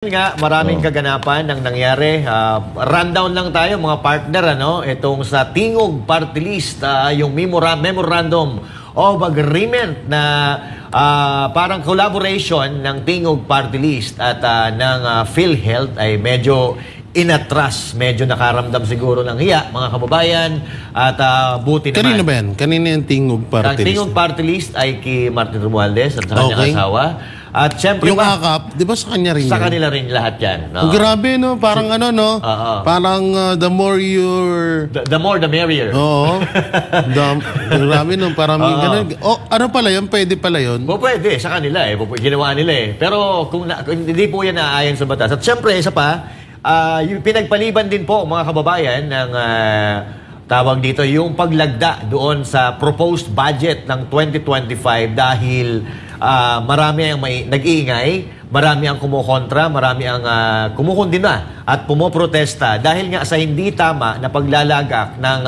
Nga, maraming kaganapan ang nangyari. Rundown lang tayo mga partner, ano? Itong sa Tingog Party List, yung memorandum of agreement na parang collaboration ng Tingog Party List at ng PhilHealth ay medyo inatras, medyo nakaramdam siguro ng hiya, mga kababayan, at buti naman. Kanina ba yan? Kanina yung Tingog Party List? Ang Tingog Party List ay kay Martin Romualdez at sa kanyang asawa. At syempre yung akap, di ba sa kanya rin sa yan? kanila rin lahat yan. No? Grabe, no? Parang ano, no? Parang the more you're... The more, the merrier. Oo. Grabe, no? Parang ganun. Oh, ano pala yun? Pwede pala yun? Pwede, sa kanila eh. Ginawa nila eh. Pero kung hindi po yan naaayon sa batas. At syempre, isa pa, yung pinagpaliban din po, mga kababayan, ng... tawag dito, yung paglagda doon sa proposed budget ng 2025 dahil marami ang nag-iingay, marami ang kumukontra, marami ang kumukundina at pumoprotesta dahil nga sa hindi tama na paglalagak ng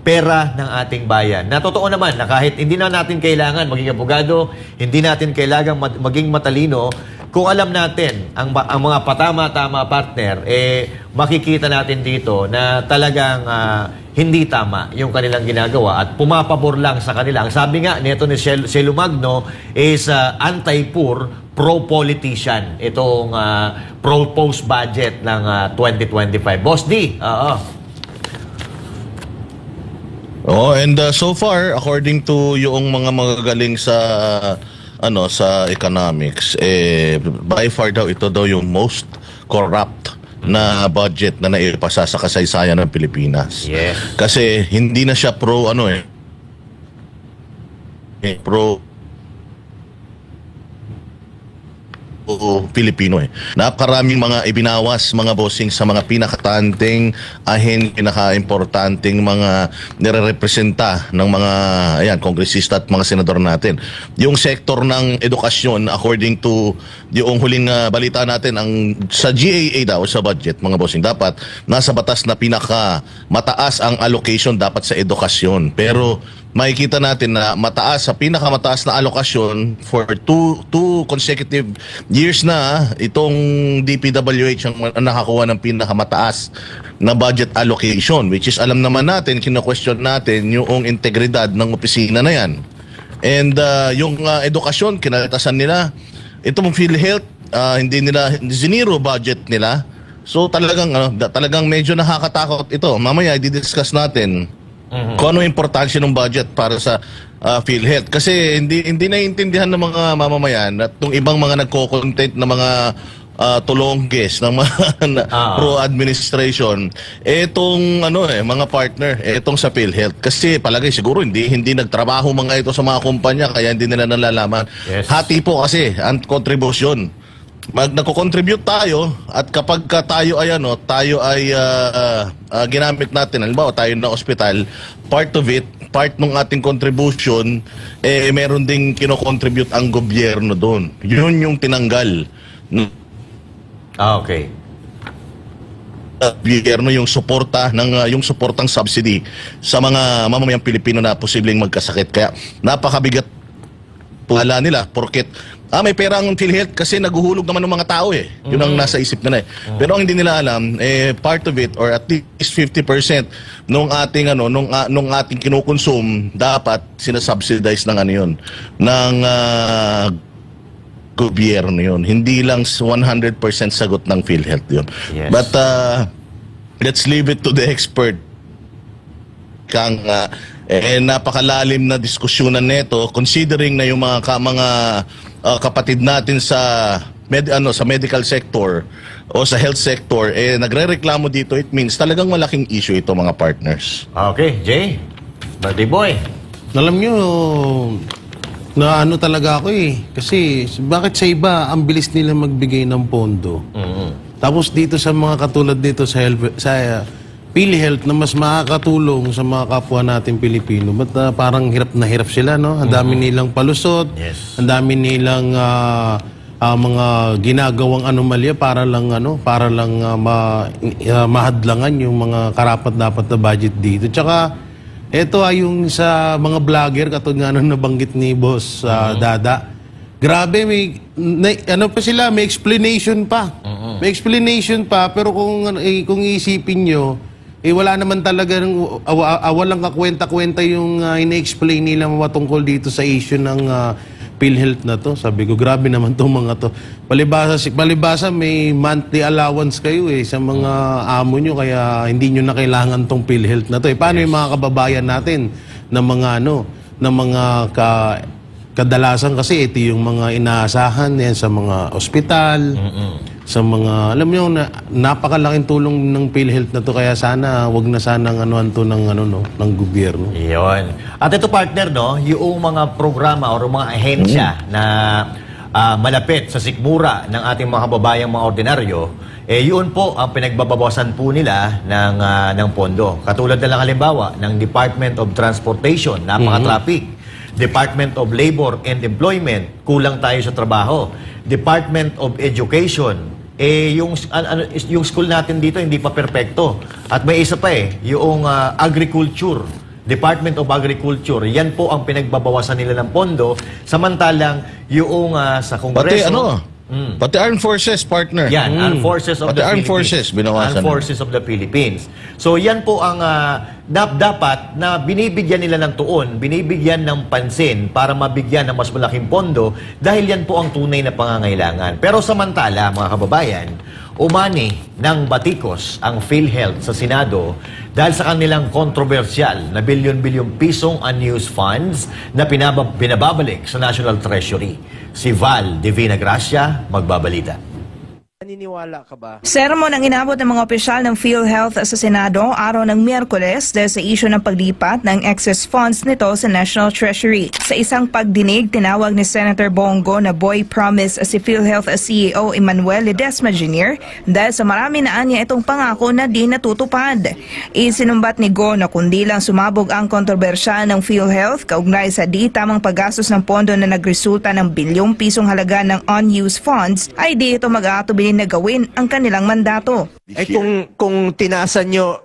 pera ng ating bayan. Na totoo naman na kahit hindi na natin kailangan maging abogado, hindi natin kailangan maging matalino, kung alam natin ang mga patama-tama partner, makikita natin dito na talagang hindi tama yung kanilang ginagawa at pumapabor lang sa kanila. Ang sabi nga nito ni Shelo Magno is anti-poor, pro-politician. Itong proposed budget ng 2025. Boss D, and so far, according to yung mga magagaling sa sa economics, by far daw ito daw yung most corrupt na budget na naipasa sa kasaysayan ng Pilipinas. Yes. Kasi hindi na siya pro Pilipino Napakaraming mga ibinawas, mga bossing, sa mga pinakatanteng pinaka-importanteng mga nire-representa ng mga kongresista at mga senador natin. Yung sektor ng edukasyon, according to yung huling balita natin, sa GAA daw, sa budget, mga bossing, dapat nasa batas na pinaka-mataas ang allocation dapat sa edukasyon. Pero makikita natin na pinakamataas na alokasyon for two consecutive years na itong DPWH ang nakakuha ng pinakamataas na budget allocation, which is alam naman natin, kino-question natin yung integridad ng opisina na yan. And yung edukasyon, kinaltasan nila. Itong PhilHealth, hindi zero budget nila. So talagang medyo nakakatakot ito. Mamaya i-discuss natin kung ano importansya ng budget para sa PhilHealth. Kasi hindi naiintindihan ng mga mamamayan at itong ibang mga nagko-content na mga tulongges ng mga pro-administration, itong mga partner, itong sa PhilHealth. Kasi palagay siguro hindi nagtrabaho mga ito sa mga kumpanya kaya hindi nila nalalaman. Yes. Hati po kasi ang kontribusyon. Nagko-contribute tayo at kapag tayo ay ginamit natin, halimbawa tayo na ospital, part ng ating contribution, meron ding kino-contribute ang gobyerno doon. Yun yung tinanggal. Okay. Gobyerno yung suporta yung suportang subsidy sa mga mamamayang Pilipino na posibleng magkasakit. Kaya napakabigat pala nila porket may pera ang PhilHealth kasi naguhulog naman ng mga tao Yun ang nasa isip nila Pero ang hindi nila alam, part of it or at least 50% nung ating nung ating kinukonsum dapat sinasubsidize ng yun ng gobyerno yun. Hindi lang 100% sagot ng PhilHealth yun. Yes. But let's leave it to the expert. Napakalalim na diskusyonan nito considering na yung mga kapatid natin sa medical sector o sa health sector nagrereklamo dito. It means talagang malaking issue ito, mga partners. Okay, Jay. Birthday boy. Alam nyo, na talaga ako kasi bakit sa iba ang bilis nila magbigay ng pondo, tapos dito sa mga katulad dito sa PhilHealth na mas makakatulong sa mga kapwa natin Pilipino, but parang hirap na hirap sila, no? Ang dami nilang palusot, ang dami nilang mga ginagawang anomalya para lang mahadlangan yung mga karapat-dapat na budget dito. Tsaka ito ay yung sa mga vlogger, katulad nga nung nabanggit ni Boss Dada, grabe, ano pa sila, may explanation pa. May explanation pa, pero kung iisipin nyo, wala naman talaga, walang kakwenta-kwenta yung ina-explain nila tungkol dito sa issue ng PhilHealth na to. Sabi ko, grabe naman itong mga to. Palibasa may monthly allowance kayo sa mga amo nyo, kaya hindi nyo na kailangan tong PhilHealth na to. Paano yung mga kababayan natin na mga kadalasan kasi ito yung mga inaasahan yan sa mga ospital, sa mga, alam mo yung napakalaking tulong ng PhilHealth na to, kaya sana, wag na sanang anuhan to ng gobyerno. Iyon. At ito partner, no, yung mga programa o mga ahensya na malapit sa sikmura ng ating mga kababayang mga ordinaryo, yun po ang pinagbabawasan po nila ng pondo. Katulad na lang halimbawa ng Department of Transportation, napaka-traffic. Department of Labor and Employment, kulang tayo sa trabaho. Department of Education, yung school natin dito hindi pa perpekto. At may isa pa yung Agriculture, Department of Agriculture, yan po ang pinagbabawasan nila ng pondo, samantalang yung sa Kongreso... Pati Armed Forces, partner. Yan, Armed Forces of the Armed Forces, binawasan. Armed Forces of the Philippines. So yan po ang dapat na binibigyan nila ng tuon, binibigyan ng pansin para mabigyan ng mas malaking pondo dahil yan po ang tunay na pangangailangan. Pero samantala, mga kababayan, umani ng batikos ang PhilHealth sa Senado dahil sa kanilang kontrobersyal na bilyon-bilyong pisong unused funds na pinababalik sa National Treasury. Si Val Divina Gracia, magbabalita. Naniniwala ka ba? Sermon ang inabot ng mga opisyal ng PhilHealth sa Senado araw ng Miyerkules dahil sa isyu ng paglipat ng excess funds nito sa National Treasury. Sa isang pagdinig, tinawag ni Senator Bongo na boy promise si PhilHealth CEO Emmanuel Ledesma Jr. dahil sa marami na anya itong pangako na di natutupad. Isinumbat ni Go na kundi lang sumabog ang kontrobersya ng PhilHealth kaugnay sa di tamang paggastos ng pondo na nagresulta ng bilyong pisong halaga ng unused funds, ay di ito mag-aatubili na gawin ang kanilang mandato. Kung tinaasan nyo,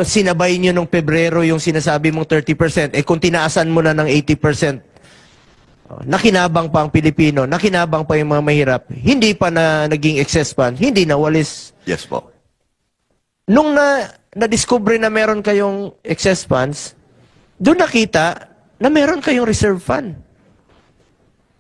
sinabay nyo nung Pebrero yung sinasabi mong 30%, kung tinaasan mo na ng 80%, nakinabang pa ang Pilipino, nakinabang pa yung mga mahirap, hindi pa na naging excess fund, hindi na walis. Yes po. Nung na-discover na meron kayong excess funds, doon nakita na meron kayong reserve fund.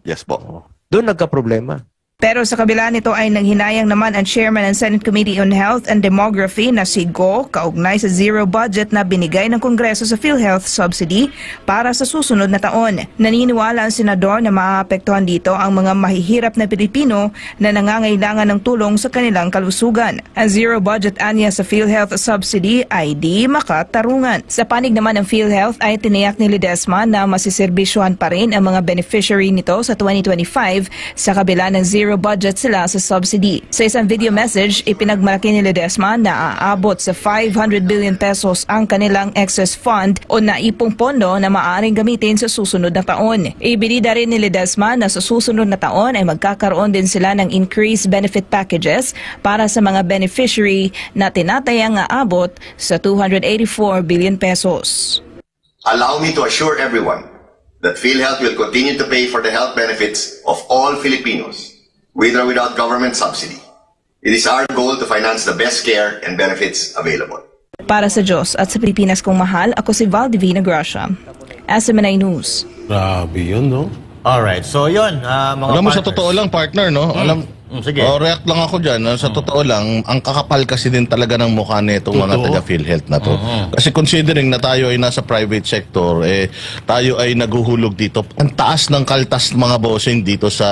Yes po. Doon nagka-problema. Pero sa kabila nito ay nanghinayang naman ang chairman ng Senate Committee on Health and Demography na si Go kaugnay sa zero budget na binigay ng Kongreso sa PhilHealth subsidy para sa susunod na taon. Naniniwala ang senador na maapektuhan dito ang mga mahihirap na Pilipino na nangangailangan ng tulong sa kanilang kalusugan. Ang zero budget anya sa PhilHealth subsidy ay di makatarungan. Sa panig naman ng PhilHealth ay tiniyak ni Ledesma na masiserbisyuhan pa rin ang mga beneficiary nito sa 2025 sa kabila ng zero budget sila sa subsidy. Sa isang video message, ipinagmalaki ni Ledesma na aabot sa 500 billion pesos ang kanilang excess fund o naipong pondo na maaaring gamitin sa susunod na taon. Ibinida rin ni Ledesma na sa susunod na taon ay magkakaroon din sila ng increased benefit packages para sa mga beneficiary na tinatayang aabot sa 284 billion pesos. Allow me to assure everyone that PhilHealth will continue to pay for the health benefits of all Filipinos, with or without government subsidy. It is our goal to finance the best care and benefits available. Para sa Diyos at sa Pilipinas kong mahal, ako si Val Divina Gracia. SMNI News. Grabe yun, no? Alright, so yun, mga Alam mo, sa partners. totoo lang, partner, no? Sige. React lang ako dyan. Sa totoo lang, ang kakapal kasi din talaga ng mukha nitong mga Totoo. taga-PhilHealth na to. Kasi considering na tayo ay nasa private sector, tayo ay naguhulog dito. Ang taas ng kaltas mga bossing dito sa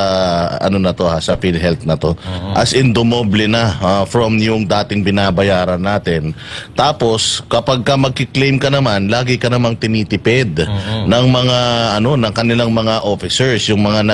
na to, sa PhilHealth na to. As in, dumoble na from yung dating binabayaran natin. Tapos, kapag ka magkiklaim ka naman, lagi ka namang tinitipid ng mga, ng kanilang mga officers, yung mga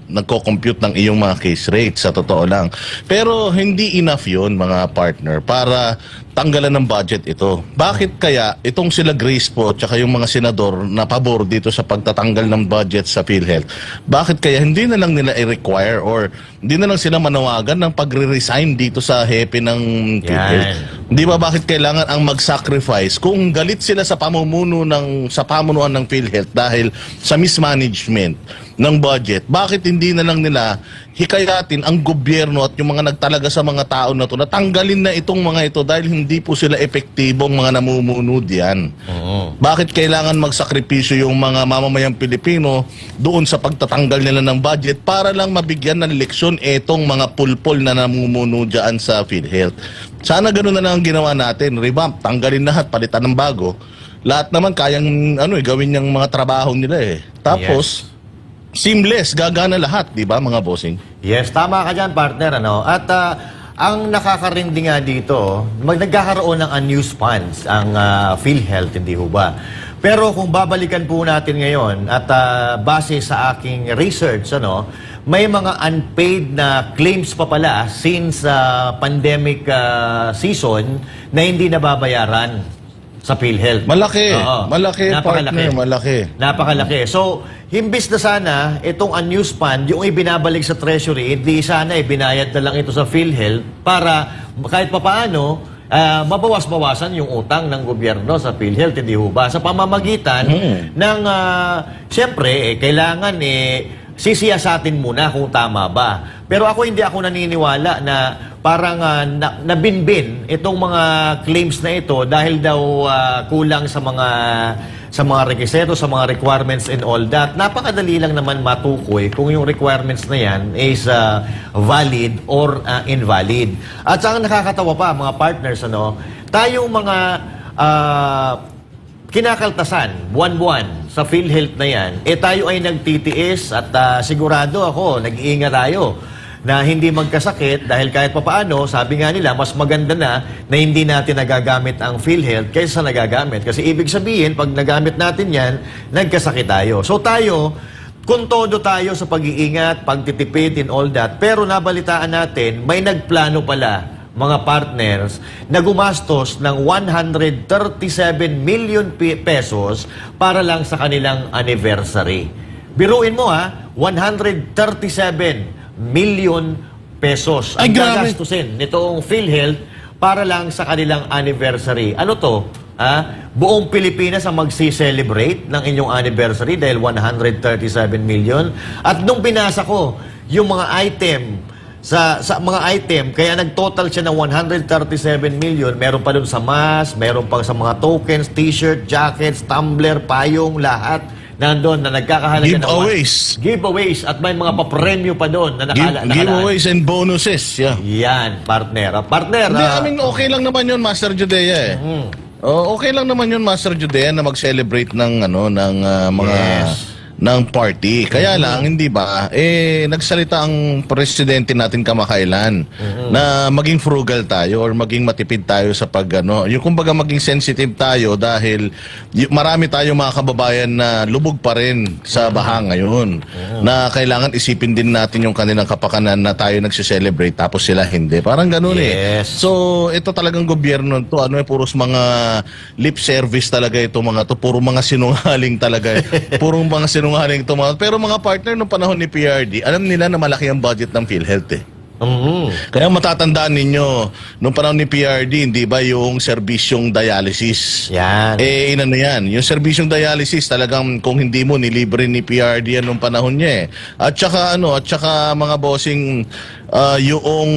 nagko-compute ng iyong mga case rates, sa totoo lang. Pero hindi enough yun, mga partner, para tanggalan ng budget ito. Bakit kaya itong sila Grace po tsaka yung mga senador na pabor dito sa pagtatanggal ng budget sa PhilHealth, bakit kaya hindi na lang nila i-require or hindi na lang sila manawagan ng pagre-resign dito sa hepe ng PhilHealth? Di ba bakit kailangan ang mag-sacrifice kung galit sila sa pamunuan ng PhilHealth dahil sa mismanagement ng budget? Bakit hindi na lang nila hikayatin ang gobyerno at yung mga nagtalaga sa mga tao na to na tanggalin na itong mga ito dahil hindi po sila epektibong mga namumuno diyan? Bakit kailangan magsakripisyo yung mga mamamayang Pilipino doon sa pagtatanggal nila ng budget para lang mabigyan ng leksyon etong mga pulpol na namumuno diyan sa PhilHealth? Sana ganoon na lang ang ginawa natin, revamp, tanggalin lahat, palitan ng bago. Lahat naman kayang gawin yung mga trabaho nila eh. Tapos seamless, gagana lahat, di ba mga bossing? Yes, tama ka dyan, partner. At ang nakakarindi nga dito, nagkakaroon ng unused funds ang PhilHealth, hindi ho ba? Pero kung babalikan po natin ngayon at base sa aking research, may mga unpaid na claims pa pala since pandemic season na hindi nababayaran sa PhilHealth. Malaki. Malaki, Napakalaki. partner. Malaki. Napakalaki. So, himbis na sana itong unused fund, yung ibinabalik sa Treasury, hindi sana ibinayad na lang ito sa PhilHealth para kahit papaano, mabawas-bawasan yung utang ng gobyerno sa PhilHealth, hindi ho ba? Sa pamamagitan ng, siyempre, kailangan sisiyasatin muna kung tama ba. Pero hindi ako naniniwala na parang nabinbin itong mga claims na ito dahil daw kulang sa mga rekisito, sa mga requirements and all that. Napakadali lang naman matukoy kung yung requirements na yan is valid or invalid. At saan nakakatawa pa mga partners, tayong mga kinakaltasan, buwan-buwan sa PhilHealth na yan, tayo ay nagtitiis at sigurado ako, nag-iingat tayo na hindi magkasakit dahil kahit papaano, sabi nga nila, mas maganda na hindi natin nagagamit ang PhilHealth kaysa nagagamit. Kasi ibig sabihin, pag nagamit natin yan, nagkasakit tayo. So tayo, kung todo tayo sa pag-iingat, pagtitipid and all that, pero nabalitaan natin, may nagplano pala mga partners na gumastos ng 137 million pesos para lang sa kanilang anniversary. Biruin mo 137 million pesos ang gagastusin nitong PhilHealth para lang sa kanilang anniversary. Ano to? Buong Pilipinas ang magsi-celebrate ng inyong anniversary dahil 137 million. At nung binasa ko yung mga item sa mga item, kaya nag-total siya ng 137 million. Meron pa dun sa mask, meron pa sa mga tokens, t-shirt, jackets, tumbler, payong, lahat nandun na nagkakahalaga giveaways. Giveaways at may mga papremyo pa doon na nakalaan. Giveaways and bonuses, Yan, partner. Partner. Hindi, okay lang naman yun, Master Judea okay lang naman yun, Master Judea, na mag-celebrate ng mga ng party. Kaya lang, hindi ba, nagsalita ang presidente natin kamakailan na maging frugal tayo or maging matipid tayo sa yung kumbaga maging sensitive tayo dahil marami tayong mga kababayan na lubog pa rin sa baha ngayon na kailangan isipin din natin yung kanilang kapakanan na tayo nagsiselebrate tapos sila hindi. Parang ganun So, ito talagang gobyerno to, puros mga lip service talaga ito mga to, puro mga sinungaling talaga. Puro mga sinungaling pero mga partner nung panahon ni PRD, alam nila na malaki ang budget ng PhilHealth Kaya matatandaan ninyo, nung panahon ni PRD, hindi ba yung serbisyong dialysis? Yan. Yan. Yung serbisyong dialysis, talagang kung hindi mo, nilibre ni PRD yan nung panahon niya At saka mga bossing, yung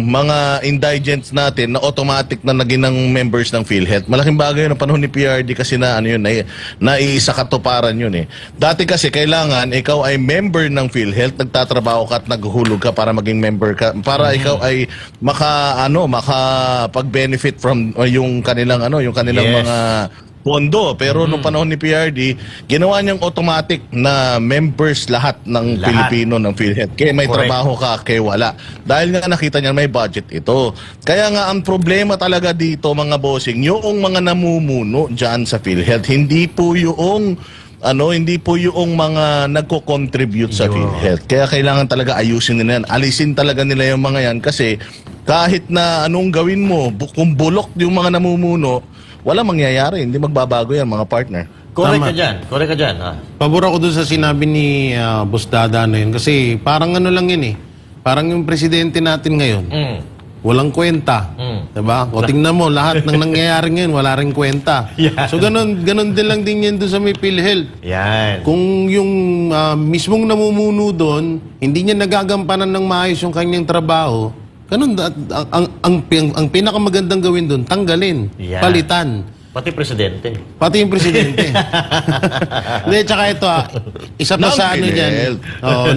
mga indigents natin na automatic na naging ng members ng PhilHealth. Malaking bagay yun ang panahon ni PRD kasi naiisa katuparan yun Dati kasi kailangan ikaw ay member ng PhilHealth, nagtatrabaho ka at naghulog ka para maging member ka, para ikaw ay makapag-benefit from yung kanilang mga pondo. Pero nung panahon ni PRD, ginawa niyang automatic na members lahat ng Pilipino ng PhilHealth. Kaya may trabaho ka, kaya wala. Dahil nga nakita niya may budget ito. Kaya nga ang problema talaga dito mga bossing, yung mga namumuno dyan sa PhilHealth, hindi po yung mga nagko-contribute sa PhilHealth. Kaya kailangan talaga ayusin nila yan. Alisin talaga nila yung mga yan kasi kahit na anong gawin mo, kung bulok yung mga namumuno, wala mangyayari. Hindi magbabago yan, mga partner. Correct Tama. ka dyan. Correct ka dyan. Pabor ako dun sa sinabi ni Boss Dada na yun. Kasi parang ano lang yun eh. Parang yung presidente natin ngayon, walang kwenta. Diba? O tingnan mo, lahat ng nangyayari ngayon, wala rin kwenta. Yan. So ganun din lang din yan doon sa may PhilHealth. Yan. Kung yung mismong namumuno doon, hindi niya nagagampanan ng maayos yung kanyang trabaho, ganun, ang pinakamagandang gawin doon, tanggalin, Yan. palitan. Pati presidente. Pati yung presidente. Hindi, tsaka ito isa pa Ng sa ano dyan. PhilHealth.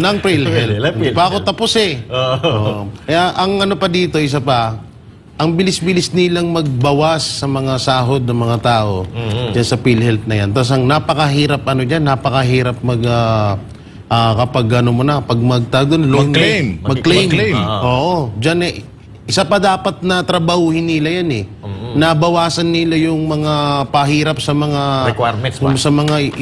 Ng PhilHealth. PhilHealth. Hindi pa ako tapos eh. Kaya ang ano pa dito, isa pa, ang bilis-bilis nilang magbawas sa mga sahod ng mga tao dyan sa PhilHealth na yan. Tapos ang napakahirap ano dyan, napakahirap kapag ano mo na, pag Mag-claim. Mag-claim. Oo. Dyan eh, isa pa dapat na trabahuhin nila yan eh. Nabawasan nila yung mga pahirap sa mga Requirements ba? sa mga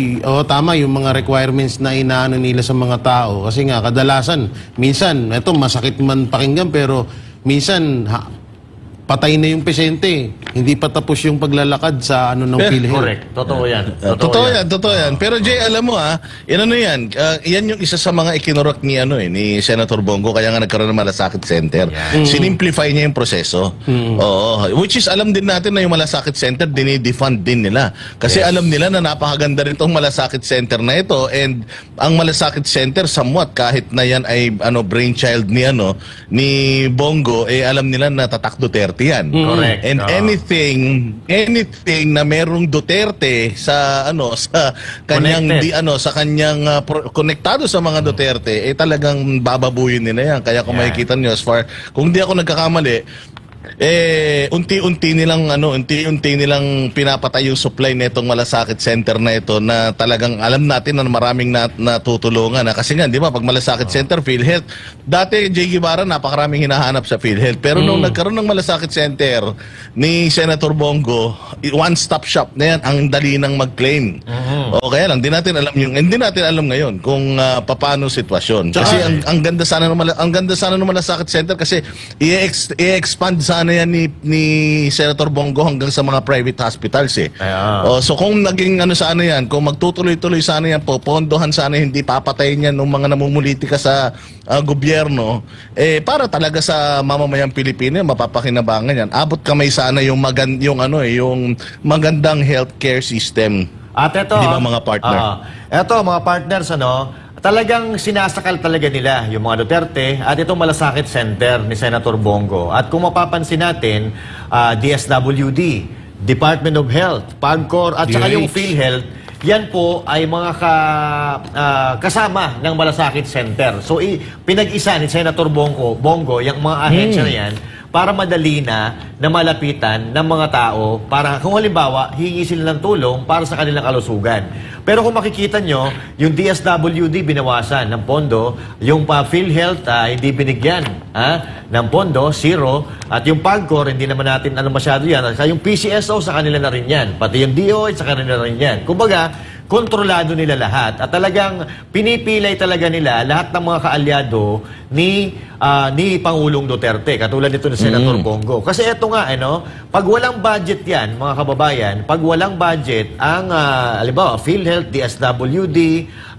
tama yung mga requirements na inaano nila sa mga tao kasi nga kadalasan minsan eto masakit man pakinggan pero minsan patay na yung pasyente, hindi pa tapos yung paglalakad sa ano ng PhilHealth. Correct. Totoo yan. Totoo yan. Pero Jay, alam mo yan yan yung isa sa mga ikinurok ni ni Senator Bongo, kaya nga nagkaroon ng Malasakit Center. Sinimplify niya yung proseso. Oo, which is alam din natin na yung Malasakit Center dinidefund din nila. Kasi alam nila na napakaganda rin tong Malasakit Center na ito, and ang Malasakit Center somewhat kahit na yan ay brainchild ni Bongo, alam nila na tatak Duterte yan. Correct. And anything na merong Duterte sa sa kanyang konektado sa mga Duterte, talagang bababuyin nila yan. Kaya kung makikita niyo, kung di ako nagkakamali, unti-unti nilang pinapatay yung supply nitong Malasakit Center na ito, na talagang alam natin na maraming natutulungan kasi nga, di ba, pag Malasakit Center, PhilHealth, dati Jay Guevara napakaraming hinahanap sa PhilHealth, pero nung nagkaroon ng Malasakit Center ni Senator Bongo, one-stop shop na yan, ang dali nang mag-claim. O kaya lang, hindi natin alam ngayon kung paano sitwasyon. Kasi ang ganda sana ng Malasakit Center kasi i-expand sana yan ni Senator Bongo hanggang sa mga private hospitals so kung naging sana yan, kung magtutuloy-tuloy sana yan, pondohan sana, hindi papatayin yan ng mga namumulitika sa gobyerno, para talaga sa mamamayang Pilipino, mapapakinabangan yan. Abot kamay sana yung magandang healthcare system. At ito, di ba, mga partner? Ito, mga partners, talagang sinasakal talaga nila yung mga Duterte at itong Malasakit Center ni Senator Bongo. At kung mapapansin natin, DSWD, Department of Health, PAGCOR, at saka yung PhilHealth, yan po ay mga kasama ng Malasakit Center. So, pinag-isa ni Senator Bongo yung mga ahensya na yan para madali na malapitan ng mga tao para kung halimbawa hihingi sila ng tulong para sa kanilang kalusugan. Pero kung makikita nyo, yung DSWD binawasan ng pondo, yung PhilHealth hindi binigyan ng pondo, zero, at yung PAGCOR hindi naman natin masyado yan. At yung PCSO sa kanila na rin yan, pati yung DOH sa kanila na rin yan. Kumbaga, kontrolado nila lahat at talagang pinipilay talaga nila lahat ng mga kaalyado ni Pangulong Duterte, katulad nito ni Senator Bongo. Kasi eto nga, pag walang budget yan, mga kababayan, pag walang budget, ang, halimbawa, PhilHealth, DSWD,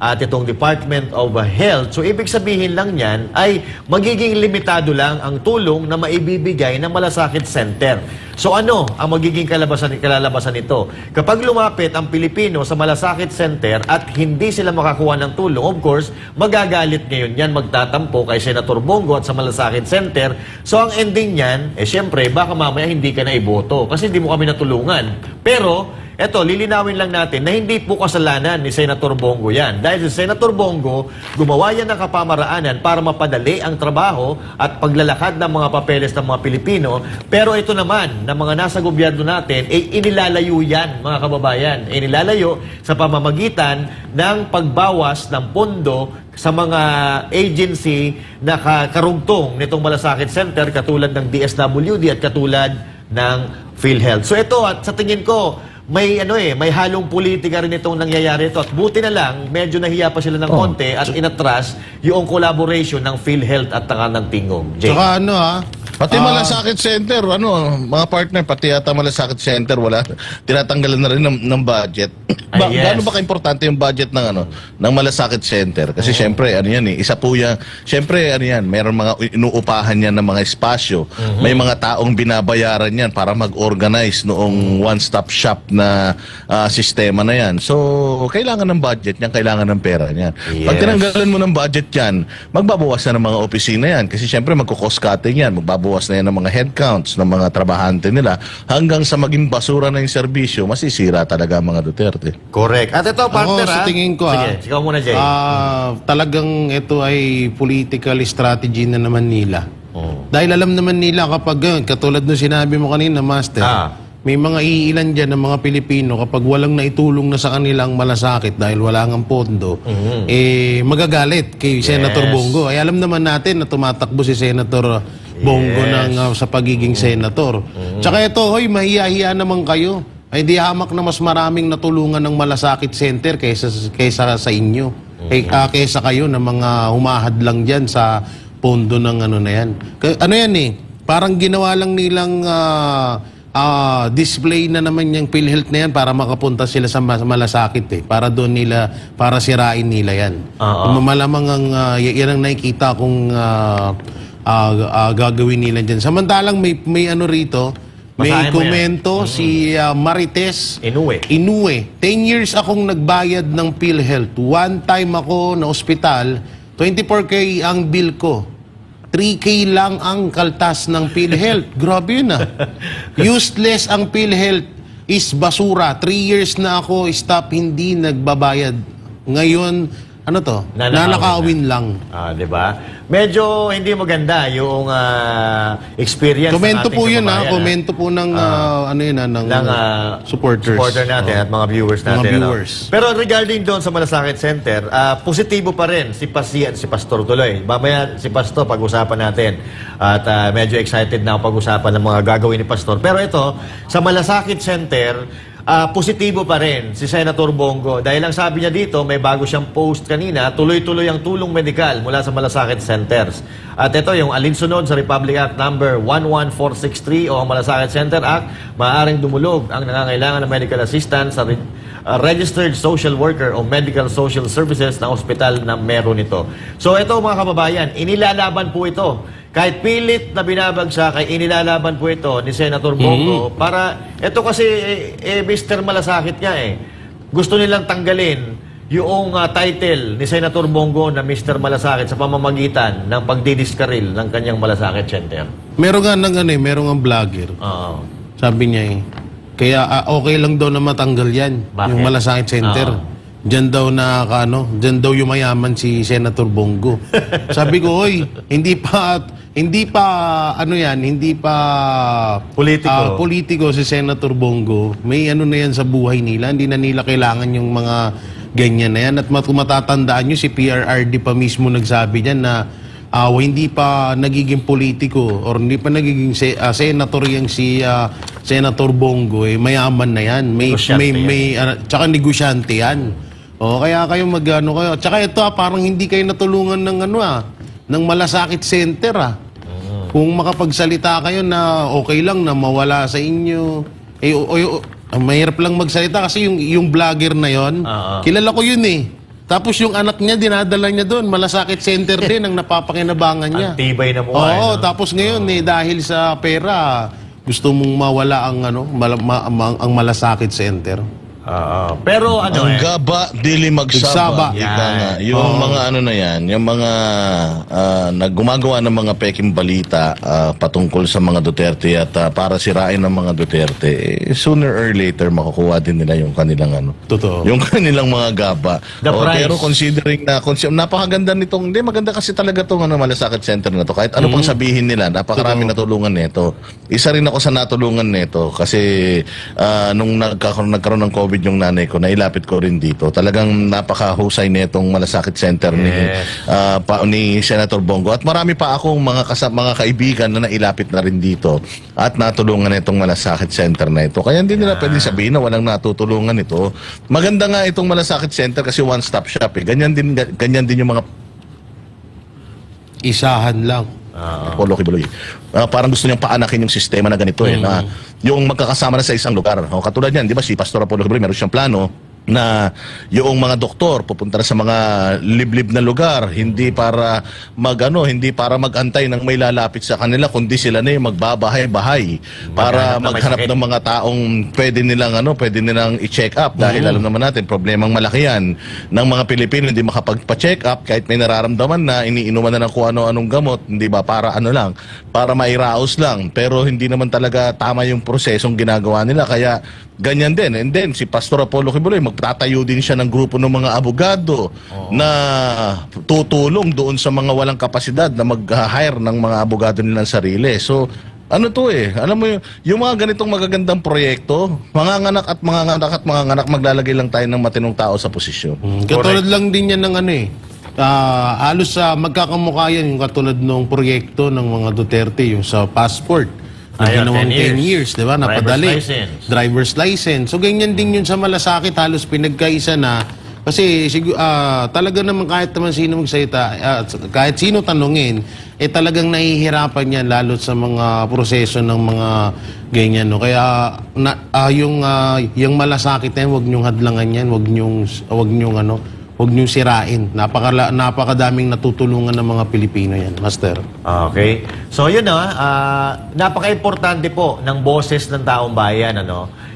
at itong Department of Health, so ibig sabihin lang yan ay magiging limitado lang ang tulong na maibibigay ng Malasakit Center. So ano ang magiging kalalabasan nito? Kapag lumapit ang Pilipino sa Malasakit Center at hindi sila makakuha ng tulong, of course, magagalit ngayon yan, magtatampo kay Senator Bongo at sa Malasakit Center. So ang ending niyan, syempre, baka mamaya hindi ka na iboto kasi hindi mo kami natulungan. Pero eto, lilinawin lang natin na hindi po kasalanan ni Senator Bongo yan. Dahil si Senator Bongo, gumawa yan ng kapamaraanan para mapadali ang trabaho at paglalakad ng mga papeles ng mga Pilipino. Pero ito naman, ng mga nasa gobyerno natin, inilalayo yan, mga kababayan. Inilalayo sa pamamagitan ng pagbawas ng pondo sa mga agency na karugtong nitong Malasakit Center, katulad ng DSWD at katulad ng PhilHealth. So ito, at sa tingin ko, may halong politika rin itong nangyayari ito. At buti na lang, medyo nahiya pa sila ng konti at inatras yung collaboration ng PhilHealth at ng Tingog. Tsaka Pati Malasakit Center, mga partner, pati yata Malasakit Center, wala, tinatanggalan na rin ng budget. Yes. Gaano ba ka-importante yung budget ng Malasakit Center? Kasi syempre, isa po yan, syempre, meron mga inuupahan yan ng mga espasyo. May mga taong binabayaran yan para mag-organize noong one-stop shop na sistema na yan. So, kailangan ng budget yan, kailangan ng pera yan. Yes. Pag tinanggalan mo ng budget yan, magbabawas na ng mga opisina yan. Kasi syempre, magkukos cutting yan, magbabawas na yan ng mga headcounts ng mga trabahante nila hanggang sa maging basura na yung serbisyo, masisira talaga ang mga Duterte. Correct. At ito, partner, Ako, sa tingin ko, sige, ikaw muna, Jay. talagang ito ay political strategy na naman nila. Dahil alam naman nila kapag, katulad nung sinabi mo kanina, Master, may mga iilan dyan ng mga Pilipino kapag walang naitulong na sa kanilang malasakit dahil wala ngang pondo, magagalit kay Senator Bongo. Ay alam naman natin na tumatakbo si Senator Bongo sa pagiging senator. Tsaka ito, hoy, mahiya-hiya naman kayo. Ay di hamak na mas maraming natulungan ng Malasakit Center kaysa sa inyo. Kaysa kayo na mga humahad lang dyan sa pondo ng na yan. Parang ginawa lang nilang display na naman yung PhilHealth na yan para makapunta sila sa Malasakit para doon para sirain nila yan. Malamang yan ang nakikita kong gagawin nila dyan. Samantalang may rito, may komento si Marites Inue. 10 years akong nagbayad ng PhilHealth. One time ako na ospital, 24K ang bill ko. 3K lang ang kaltas ng PhilHealth. Grabe yun Useless ang PhilHealth, is basura. 3 years na ako stop, hindi nagbabayad. Ngayon, nanakawin lang. Diba? Medyo hindi maganda yung experience komento ng ating po yun kababayan. Komento po ng supporters. Supporter natin at mga viewers natin. Mga viewers. Pero regarding doon sa Malasakit Center, positibo pa rin si Pastor tuloy. Mamaya si Pastor pag-usapan natin. At medyo excited na ako pag-usapan ng mga gagawin ni Pastor. Pero ito, sa Malasakit Center, positibo pa rin si Senator Bongo dahil ang sabi niya dito, may bago siyang post kanina, tuloy-tuloy ang tulong medikal mula sa Malasakit Centers. At ito yung alinsunod sa Republic Act number 11463 o ang Malasakit Center Act, maaaring dumulog ang nangangailangan ng medical assistance sa registered social worker o medical social services ng ospital na meron ito. So ito mga kababayan, inilalaban po ito. Kahit pilit na binabagsak, ay inilalaban po ito ni Senator Bongo para, ito kasi Mr. Malasakit niya Gusto nilang tanggalin yung title ni Senator Bongo na Mr. Malasakit sa pamamagitan ng pagdidiskaril ng kanyang Malasakit Center. Meron nga meron nga vlogger. Sabi niya kaya okay lang daw na matanggal yan. Bakit? Yung Malasakit Center. Diyan daw diyan daw yumayaman si Senator Bongo. Sabi ko, hoy, hindi pa politiko si Senator Bongo. May na yan sa buhay nila. Hindi na nila kailangan yung mga ganyan na yan. At matatandaan nyo, si PRRD pa mismo nagsabi niyan na hindi pa nagiging politiko or hindi pa nagiging senator yang si Senator Bongo, mayaman na yan. Tsaka negosyante yan. Kaya kayo kayo. Tsaka ito parang hindi kayo natulungan ng ng Malasakit Center Kung makapagsalita kayo na okay lang na mawala sa inyo, mahirap lang magsalita kasi yung vlogger na yon, kilala ko yun Tapos yung anak niya, dinadala niya doon. Malasakit Center din ang napapakinabangan niya. Ang tibay na mukha. Tapos ngayon dahil sa pera, gusto mong mawala ang Malasakit Center. Pero ang gaba dili magsaba. Yung mga na yan, yung mga naggumagawa ng mga peking balita patungkol sa mga Duterte at para sirain ng mga Duterte, sooner or later makukuha din nila yung kanilang Totoo. Yung kanilang mga gaba. Pero considering na napakaganda nitong, maganda kasi talaga tong Malasakit Center na to. Kahit ano pang sabihin nila, napakarami natulungan nito. Isa rin ako sa natulungan nito kasi nung nagkaroon ng COVID yung nanay ko, nailapit ko rin dito. Talagang napakahusay nitong Malasakit Center ni Senator Bongo. At marami pa akong mga kaibigan na nailapit na rin dito at natulungan nitong Malasakit Center na ito. Kaya hindi nila pwede sabihin na walang natutulungan ito. Maganda nga itong Malasakit Center kasi one-stop shop. Ganyan din yung mga isahan lang. Apollo Kibuloy. Parang gusto niyang paanakin yung sistema na ganito na yung magkakasama na sa isang lugar. Katulad yan, di ba si Pastor Apollo Kibuloy, meron siyang plano na yung mga doktor pupunta na sa mga liblib na lugar, hindi para hindi para magantay ng may lalapit sa kanila, kundi sila na yung magbabahay-bahay para maghanap ng mga taong pwede nilang i-check up, dahil alam naman natin problemang malaki yan ng mga Pilipino, hindi makapagpa-check up kahit may nararamdaman na, iniinuman na ng kung ano-anong gamot, hindi ba, para para mairaos lang, pero hindi naman talaga tama yung prosesong ginagawa nila, kaya ganyan din. And then si Pastor Apollo Kibuloy, magtatayo din siya ng grupo ng mga abogado na tutulong doon sa mga walang kapasidad na mag-hire ng mga abogado nilang sarili. So, alam mo yung mga ganitong magagandang proyekto, manganganak, maglalagay lang tayo ng matinong tao sa posisyon. Katulad lang din yan ng halos magkakamukha yan yung katulad ng proyekto ng mga Duterte, yung sa passport. Ginawang 10 years, di ba? Napadali. Driver's license. So, ganyan din yun sa Malasakit. Halos pinagkaisa na. Kasi talaga naman kahit naman sino magsalita, kahit sino tanungin, talagang nahihirapan yan lalo sa mga proseso ng mga ganyan. No? Kaya yung Malasakit na yan, huwag niyong hadlangan yan, huwag niyong sirain. Napakadaming natutulungan ng mga Pilipino yan, Master. Okay. So yun napaka-importante po ng boses ng taong bayan,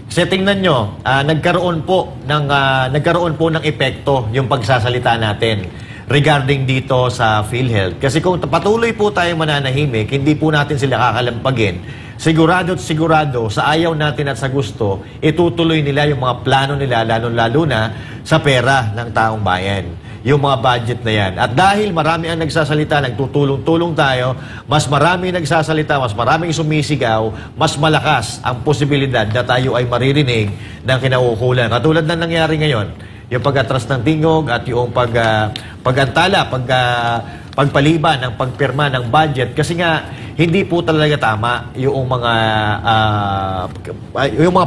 Kasi tingnan nyo, nagkaroon po ng epekto yung pagsasalita natin regarding dito sa PhilHealth. Kasi kung patuloy po tayong mananahimik, hindi po natin sila kakalampagin. Sigurado sa ayaw natin at sa gusto, itutuloy nila yung mga plano nila, lalo na sa pera ng taong bayan. Yung mga budget na yan. At dahil marami ang nagsasalita, nagtutulong-tulong tayo, mas marami nagsasalita, mas maraming sumisigaw, mas malakas ang posibilidad na tayo ay maririnig ng kinaukulan. Katulad na nangyari ngayon, yung pag-atras ng tingog at yung pag-antala, pagpaliban ng pagpirma ng budget. Kasi nga, hindi po talaga tama yung mga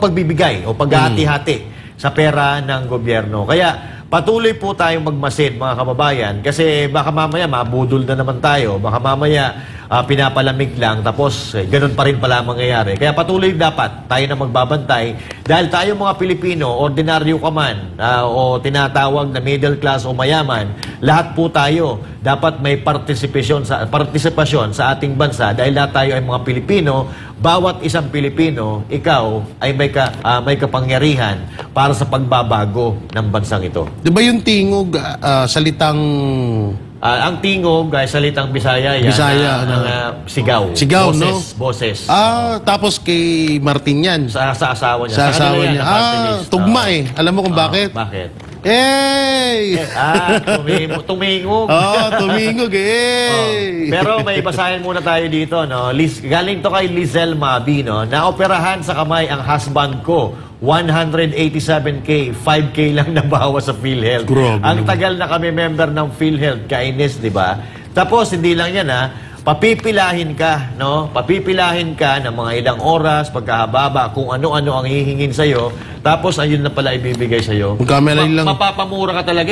pagbibigay o paghahati-hati sa pera ng gobyerno. Kaya patuloy po tayong magmasid, mga kababayan, kasi baka mamaya mabudol na naman tayo, baka mamaya pinapalamig lang, tapos ganun pa rin pala mangyayari. Kaya patuloy dapat tayo na magbabantay, dahil tayo mga Pilipino, ordinaryo ka man, o tinatawag na middle class o mayaman, lahat po tayo dapat may partisipasyon sa ating bansa, dahil lahat tayo ay mga Pilipino. Bawat isang Pilipino, ikaw ay may kapangyarihan para sa pagbabago ng bansang ito. Di ba yung tingog, salitang... ang tingog ay salitang Bisaya, yan. Sigaw. Sigaw, Boses. Tapos kay Martin yan. Sa asawa niya. Sa asawa niya. Tugma Alam mo kung bakit? Bakit? Hey! Tumingog. Tumingog Pero may basahin muna tayo dito, galing to kay Lizelle Mabi, naoperahan sa kamay ang husband ko. 187K, 5K lang nabawas sa PhilHealth. Ang tagal na kami member ng PhilHealth, kainis, di ba? Tapos, hindi lang yan, papipilahin ka, Papipilahin ka ng mga ilang oras, pagkahababa, kung ano-ano ang hihingin sa'yo, tapos ayun na pala ibibigay sa'yo. Mapapamura ka talaga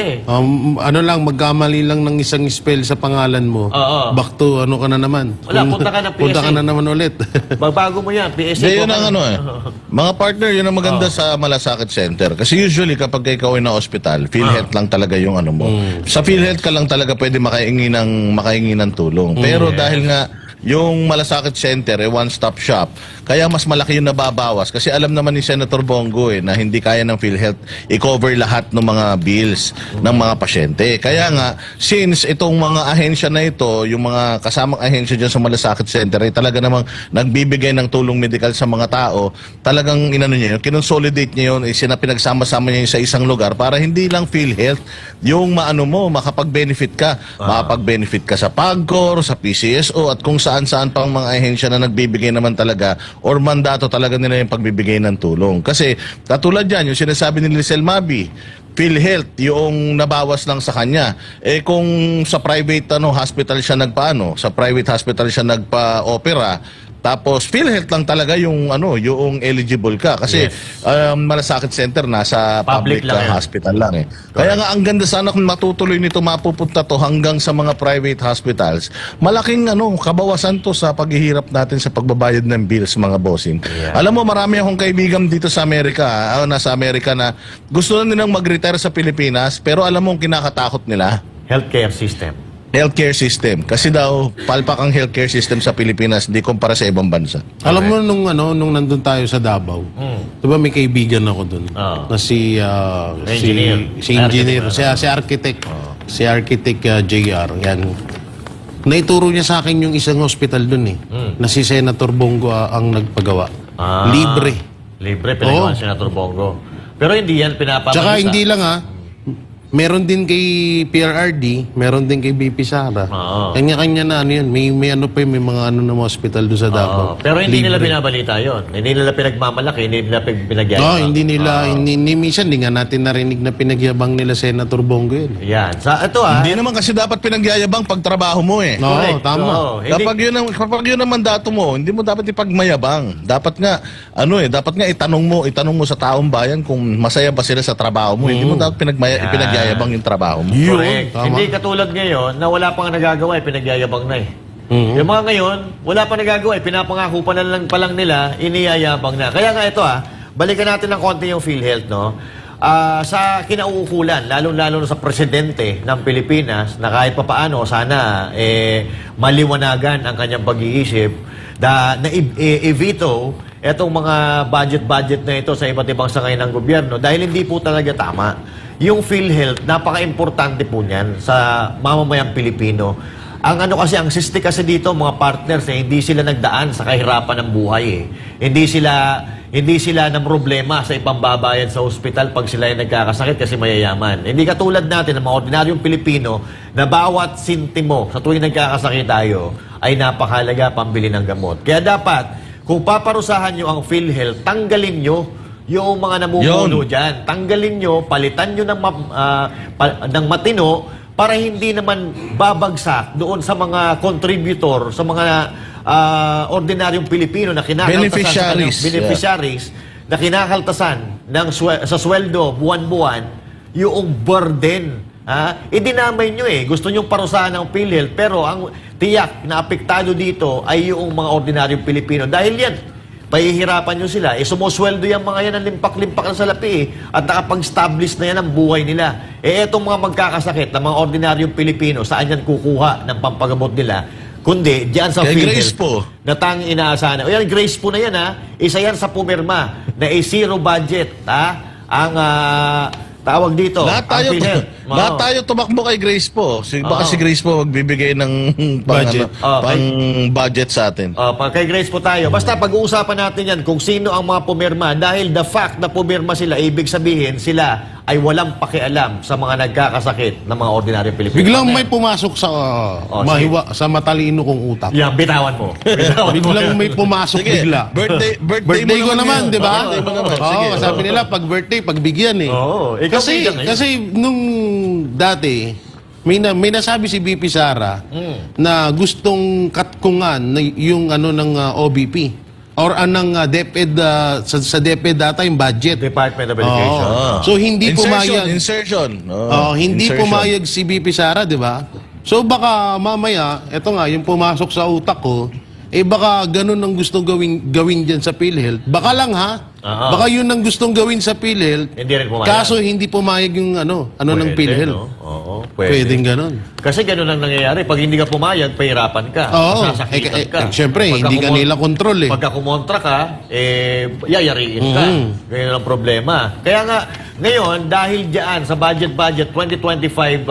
magkamali lang ng isang spell sa pangalan mo. Back to ka na naman. Wala, punta ka ng PSA. Punta ka na naman ulit. Bago mo yan, PSA. Yun ang mga partner, yun ang maganda sa Malasakit Center. Kasi usually kapag ikaw ay na-hospital, PhilHealth lang talaga yung mo. Sa PhilHealth ka lang talaga pwede makahingi ng tulong. Pero dahil nga yung Malasakit Center one-stop shop, kaya mas malaki yung nababawas kasi alam naman ni Senator Bongo na hindi kaya ng PhilHealth i-cover lahat ng mga bills ng mga pasyente. Kaya nga, since itong mga ahensya na ito, yung mga kasamang ahensya dyan sa Malasakit Center ay talaga namang nagbibigay ng tulong medikal sa mga tao, talagang kinonsolidate niya yun, pinagsama-sama niya yun sa isang lugar para hindi lang PhilHealth yung makapag-benefit ka. Makapag-benefit ka sa PAGCOR, sa PCSO at kung saan-saan pang mga ahensya na nagbibigay naman talaga or mandato talaga nila yung pagbibigay ng tulong. Kasi katulad yan, yung sinasabi ni Lizelle Mabi, PhilHealth yung nabawas lang sa kanya. Kung sa private hospital siya sa private hospital siya nagpa-opera, Tapos PhilHealth lang talaga yung yung eligible ka kasi malasakit center nasa public lang hospital lang eh. Kaya nga ang ganda sana kung matutuloy nito, mapupunta to hanggang sa mga private hospitals. Malaking kabawasan to sa paghihirap natin sa pagbabayad ng bills, mga bossing. Alam mo, marami akong kaibigan dito sa Amerika, nasa Amerika, na gusto na nilang mag-retire sa Pilipinas, pero alam mo ang kinakatakot nila? Healthcare system. Healthcare system. Kasi daw, palpak ang healthcare system sa Pilipinas, hindi kumpara sa ibang bansa. Alam mo, nung nandun tayo sa Davao, diba may kaibigan ako dun, na si engineer, si architect, si architect JR, yan. Naituro niya sa akin yung isang hospital dun na si Senator Bongo ang nagpagawa. Libre. Libre, pinagawa si Senator Bongo. Pero hindi yan pinapamagisa. Tsaka hindi lang meron din kay PRRD, meron din kay BP Sara. Kanya-kanya na yun. May mga na hospital doon sa Davao. Pero hindi nila binabalita yun. Hindi nila pinagmamalaki, hindi nila pinagyayabang. Hindi minsan, hindi nga natin narinig na pinagyabang nila Senator Bongo yun. Yan. Ito Hindi naman kasi dapat pinagyayabang pag trabaho mo eh. Oo, tama. Kapag yun ang mandato mo, hindi mo dapat ipagmayabang. Dapat nga, itanong mo sa taong bayan kung masaya ba sila sa trabaho mo. Hindi mo dapat pinagyayabang yung trabaho mo. Correct. Hindi katulad ngayon na wala pang nagagawa, pinagyayabang na eh. Yung mga ngayon, wala pang nagagawa, pinapangako pa lang nila, iniyayabang na. Kaya nga ito balikan natin ng konti yung PhilHealth, no? Sa kinauukulan, lalo-lalo sa presidente ng Pilipinas, na kahit papaano, sana maliwanagan ang kanyang pag-iisip, na i-veto etong mga budget na ito sa iba't ibang sangay ng gobyerno dahil hindi po talaga tama. Yung PhilHealth, napaka-importante po niyan sa mamamayang Pilipino. Ang siste kasi dito, mga partners, hindi sila nagdaan sa kahirapan ng buhay eh. Hindi sila ng problema sa ipambabayad sa ospital pag sila ay nagkakasakit kasi mayayaman. Hindi katulad natin ng mga ordinaryong Pilipino na bawat sintimo sa tuwing nagkakasakit tayo ay napakahalaga pambili ng gamot. Kaya dapat, kung paparusahan nyo ang PhilHealth, tanggalin nyo yung mga namumuno dyan. Tanggalin nyo, palitan nyo ng matino para hindi naman babagsak doon sa mga contributor, sa mga ordinaryong Pilipino na kinakaltasan beneficiaries na kinakaltasan sa sweldo buwan-buwan yung burden. Idinamay nyo gusto nyo parusahan ng PhilHealth, pero ang tiyak na apektado dito ay yung mga ordinaryong Pilipino. Dahil yan, pahihirapan nyo sila. Sumusweldo yung mga yan ng limpak-limpak ng salapi at nakapag-establish na yan ang buhay nila. Etong mga magkakasakit ng mga ordinaryong Pilipino, saan yan kukuha ng pampagamot nila? Kundi, diyan sa PhilHealth na tanging inaasahan. Yan, Grace po na yan Isa yan sa pumirma na zero budget ang tawag dito. Lahat tayo tumakbo kay Grace po. Baka si Grace po magbibigay ng budget sa atin. Kay Grace po tayo. Basta pag-uusapan natin yan kung sino ang mga pumirma. Dahil the fact na pumirma sila, ibig sabihin sila ay walang pakialam sa mga nagkakasakit ng mga ordinaryong Pilipino. Biglang may pumasok sa sa matalino kong utak. Yan, bitawan mo. Biglang may pumasok bigla. Birthday ko naman, di ba? Sabi nila, pag birthday, pagbigyan Kasi nung dati, may nasabi si BP Sara na gustong katkungan yung ng OBP. Or anong DepEd, sa DepEd data yung budget. Department of Education. So hindi pumayag. Insertion. Hindi pumayag si BP Sara, di ba? So baka mamaya, eto nga, yung pumasok sa utak ko, baka ganun ang gustong gawin dyan sa PhilHealth. Baka lang baka yun ang gustong gawin sa PhilHealth. Hindi rin pumayag. Kaso hindi pumayag yung ng PhilHealth. No? Oo, Pwedeng ganun. Kasi ganun lang nangyayari. Pag hindi ka pumayag, pahirapan ka. Masasakitan ka. Siyempre, hindi ka nila kontrol Pagka kumontra ka, yayariin ka. Ganyan ang problema. Kaya nga, ngayon, dahil dyan sa budget 2025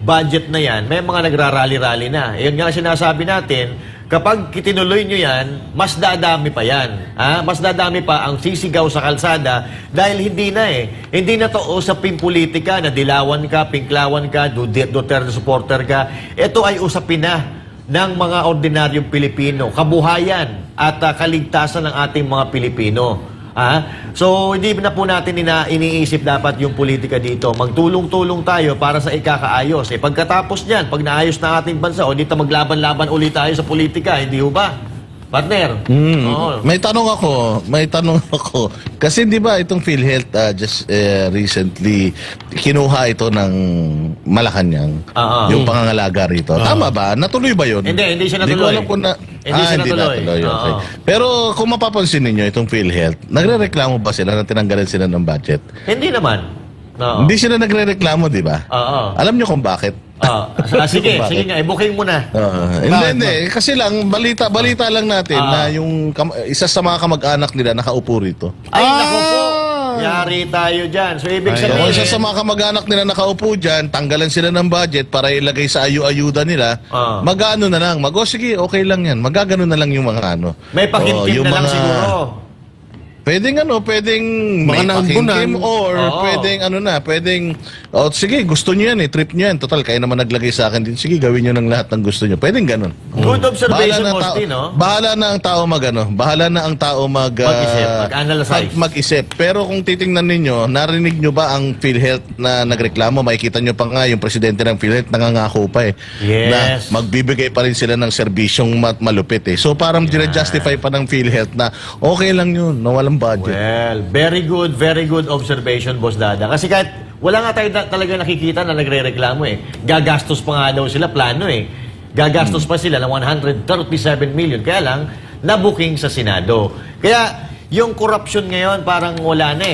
budget na yan, may mga nagrarally-rally na. Yun nga sinasabi natin, kapag tinuloy nyo yan, mas dadami pa yan. Mas dadami pa ang sisigaw sa kalsada dahil hindi na Hindi na to usaping politika na dilawan ka, pinklawan ka, Duterte supporter ka. Ito ay usapin na ng mga ordinaryong Pilipino, kabuhayan at kaligtasan ng ating mga Pilipino. So, hindi na po natin iniisip dapat yung politika dito. Magtulong-tulong tayo para sa ikakaayos. Pagkatapos niyan, pag naayos na ating bansa, o dito maglaban-laban ulit tayo sa politika, hindi ho ba? Partner. Oo. May tanong ako. Kasi di ba itong PhilHealth just recently kinuha ito ng Malacanang, yung pangangalaga rito. Tama ba? Natuloy ba yun? Hindi siya Hindi ko natuloy. alam kung Hindi siya natuloy. Okay. Pero kung mapapansin ninyo itong PhilHealth, nagrereklamo ba sila na tinanggalan sila ng budget? Hindi naman. Oo. Hindi sila nagrereklamo, di ba? Oo. Alam nyo kung bakit? Sige Bakit? nga, booking mo na. Hindi. Kasi lang, balita lang natin na yung isa sa mga kamag-anak nila nakaupo rito. Ay, naku po. Yari tayo dyan. So, ibig So, sabihin... kung isa sa mga kamag-anak nila nakaupo dyan, tanggalan sila ng budget para ilagay sa ayuda nila, mag-ano na lang. Sige, okay lang yan. Magagano na lang yung mga ano. May pakimkim yung na lang mga- siguro. Pwedeng may pakimkim or pwedeng sige, gusto nyo yan trip nyo yan. Total, kayo naman naglagay sa akin din. Sige, gawin nyo ng lahat ng gusto nyo. Pwedeng ganun. Good observation, Austin, no? Bahala na ang tao Mag-isip, mag-analyze. mag-isip. Pero kung titingnan ninyo, narinig nyo ba ang PhilHealth na nagreklamo? Makikita nyo pa nga yung presidente ng PhilHealth nangangako pa Yes. na magbibigay pa rin sila ng serbisyong malupit So parang justify pa ng PhilHealth na okay lang yun, nawalang budget. Well, very good observation, Boss Dada. Kasi kahit wala nga tayo talaga nakikita na nagre-reklamo Gagastos pa nga daw sila, plano Gagastos pa sila ng 137 million. Kaya lang, na-booking sa Senado. Kaya, yung corruption ngayon parang wala na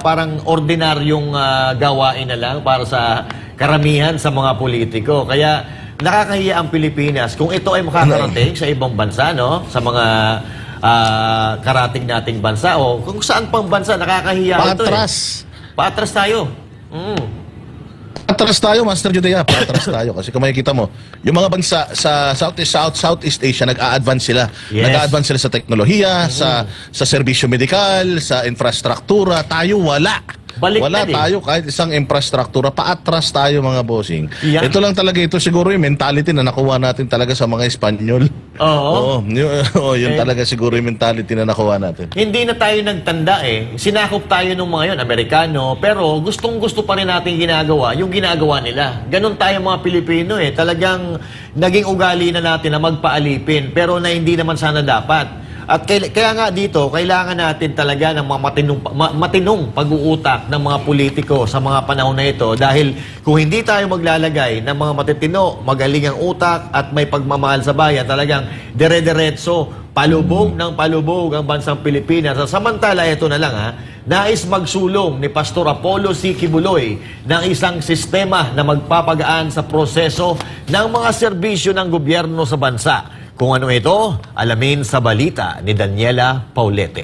parang ordinaryong gawain na lang para sa karamihan sa mga politiko. Kaya, nakakahiya ang Pilipinas kung ito ay makakarating sa ibang bansa, no? Sa mga karating nating bansa o kung saan pang bansa nakakahiya ito Paatras tayo. Paatras tayo, Master Judea. Paatras tayo. Kasi kung makikita mo, yung mga bansa sa Southeast Asia, nag-a-advance sila. Yes. Nag-a-advance sila sa teknolohiya, sa serbisyo medikal, sa infrastruktura. Tayo wala. Wala tayo kahit isang infrastruktura. Paatras tayo, mga bossing. Yeah. Ito lang talaga, ito siguro yung mentality na nakuha natin talaga sa mga Espanyol. Oo. Yun talaga siguro yung mentality na nakuha natin. Hindi na tayo nagtanda Sinakop tayo nung mga yun, Amerikano, pero gustong-gusto pa rin natin ginagawa, yung ginagawa nila. Ganon tayo mga Pilipino Talagang naging ugali na natin na magpaalipin, pero na hindi naman sana dapat. At kaya nga dito, kailangan natin talaga ng mga matinong pag-uutak ng mga politiko sa mga panahon na ito. Dahil kung hindi tayo maglalagay ng mga matitino, magaling ang utak at may pagmamahal sa bayan, talagang dire-diretso, palubog ng palubog ang bansang Pilipinas. Samantala, ito na lang nais magsulong ni Pastor Apollo C. Kibuloy ng isang sistema na magpapagaan sa proseso ng mga serbisyo ng gobyerno sa bansa. Kung ano ito, alamin sa balita ni Daniela Paulete.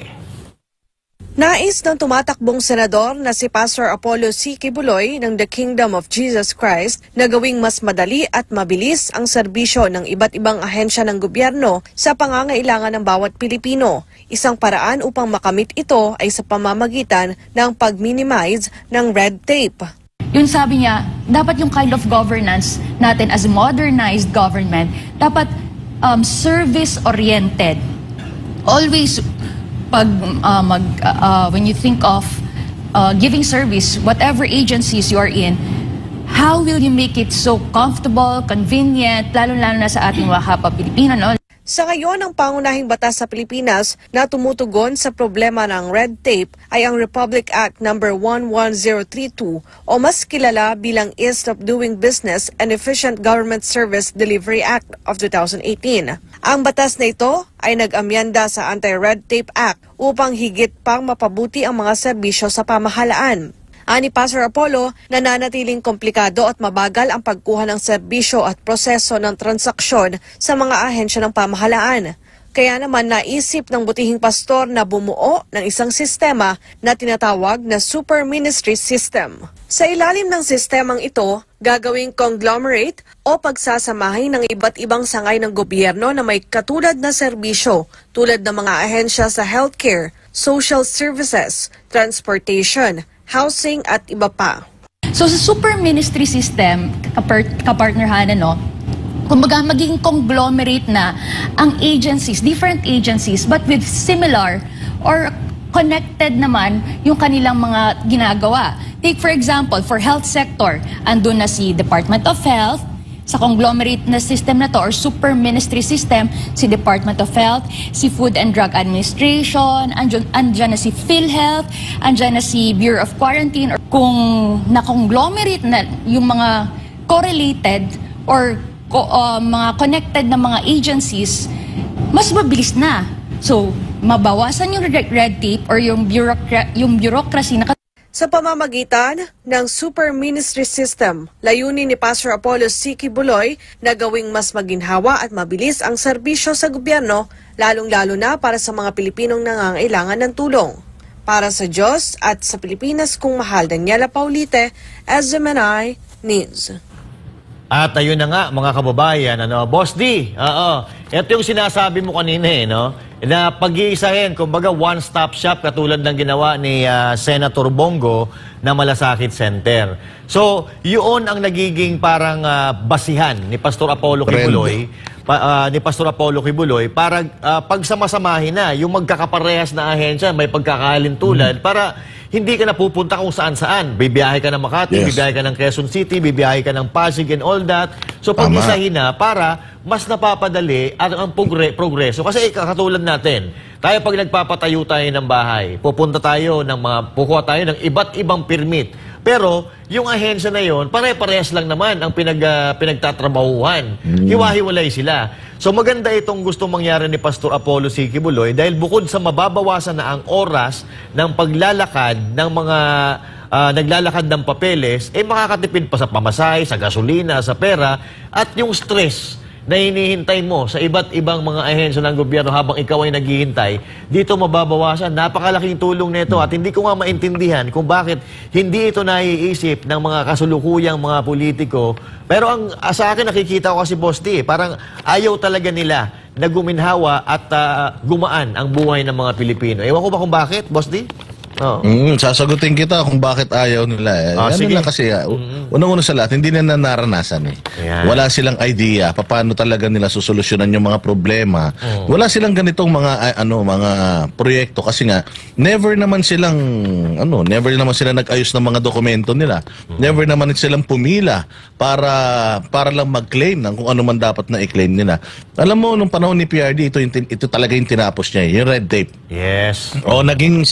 Nais ng tumatakbong senador na si Pastor Apollo C. Kibuloy ng The Kingdom of Jesus Christ na gawing mas madali at mabilis ang serbisyo ng iba't ibang ahensya ng gobyerno sa pangangailangan ng bawat Pilipino. Isang paraan upang makamit ito ay sa pamamagitan ng pag-minimize ng red tape. Yun sabi niya, dapat yung kind of governance natin as a modernized government, dapat service-oriented. Always, when you think of giving service, whatever agencies you are in, how will you make it so comfortable, convenient, lalo-lalo na sa ating mga kapwa Pilipino, no? Sa ngayon, ang pangunahing batas sa Pilipinas na tumutugon sa problema ng red tape ay ang Republic Act No. 11032 o mas kilala bilang Ease of Doing Business and Efficient Government Service Delivery Act of 2018. Ang batas na ito ay nag-amyenda sa Anti-Red Tape Act upang higit pang mapabuti ang mga serbisyo sa pamahalaan. Ani Pastor Apollo, nananatiling komplikado at mabagal ang pagkuha ng serbisyo at proseso ng transaksyon sa mga ahensya ng pamahalaan. Kaya naman naisip ng butihing pastor na bumuo ng isang sistema na tinatawag na Super Ministry System. Sa ilalim ng sistemang ito, gagawing conglomerate o pagsasamahin ng iba't ibang sangay ng gobyerno na may katulad na serbisyo tulad ng mga ahensya sa healthcare, social services, transportation, housing at iba pa. So sa super ministry system, kapartner Hana, no? Kumbaga maging conglomerate na ang agencies, different agencies, but with similar or connected naman yung kanilang mga ginagawa. Take for example, for health sector, andun na si Department of Health, sa conglomerate na system na to or super ministry system, si Department of Health, si Food and Drug Administration, andyan na si PhilHealth, andyan na si Bureau of Quarantine, or kung na-conglomerate na yung mga correlated or mga connected na mga agencies, mas mabilis na. So, mabawasan yung red tape or yung bureaucracy na Sa pamamagitan ng Super Ministry System, layunin ni Pastor Apollo C. Quiboloy na gawing mas maginhawa at mabilis ang serbisyo sa gobyerno, lalong-lalo na para sa mga Pilipinong nangangailangan ng tulong. Para sa Diyos at sa Pilipinas kung mahal, Daniela Paulite, SMNI News. At ayun na nga, mga kababayan, Boss D, ito yung sinasabi mo kanina, no? Na pag-iisahin, kumbaga one-stop shop katulad ng ginawa ni Senator Bongo na Malasakit Center. So, yun ang nagiging parang basihan ni Pastor Apollo Quiboloy, para pagsamasamahin na yung magkakaparehas na ahensya, may pagkakahalintulad, para hindi ka na pupunta kung saan-saan. Bibiyahe ka ng Makati, bibiyahe ka ng Quezon City, bibiyahe ka ng Pasig and all that. So pag-isahin na para mas napapadali ang progreso. Kasi katulad natin, tayo pag nagpapatayo tayo ng bahay, kukuha tayo ng iba't ibang permit. Pero yung ahensya na yon, pare-parehas lang naman ang pinagtatrabahuhan. Hiwa-hiwalay sila. So maganda itong gusto mangyari ni Pastor Apollo C. Quiboloy dahil bukod sa mababawasan na ang oras ng paglalakad ng mga naglalakad ng papeles, makakatipid pa sa pamasahe, sa gasolina, sa pera, at yung stress na hinihintay mo sa iba't ibang mga ahensya ng gobyerno habang ikaw ay naghihintay, dito mababawasan. Napakalaking tulong nito at hindi ko nga maintindihan kung bakit hindi ito naiisip ng mga kasulukuyang mga politiko. Pero sa akin nakikita ko kasi, Boss D, parang ayaw talaga nila na guminhawa at gumaan ang buhay ng mga Pilipino. Ewan ko ba kung bakit, Boss D? Sasagutin kita kung bakit ayaw nila. Sige. Lang kasi, unang-una sa lahat, hindi na naranasan. Wala silang idea paano talaga nila susolusyonan yung mga problema. Wala silang ganitong mga proyekto kasi nga never naman silang nag-ayos ng mga dokumento nila. Never naman silang pumila para lang mag-claim ng kung ano man dapat na i-claim nila. Alam mo, nung panahon ni PRD, ito talaga yung tinapos niya, yung red tape. Yes. Naging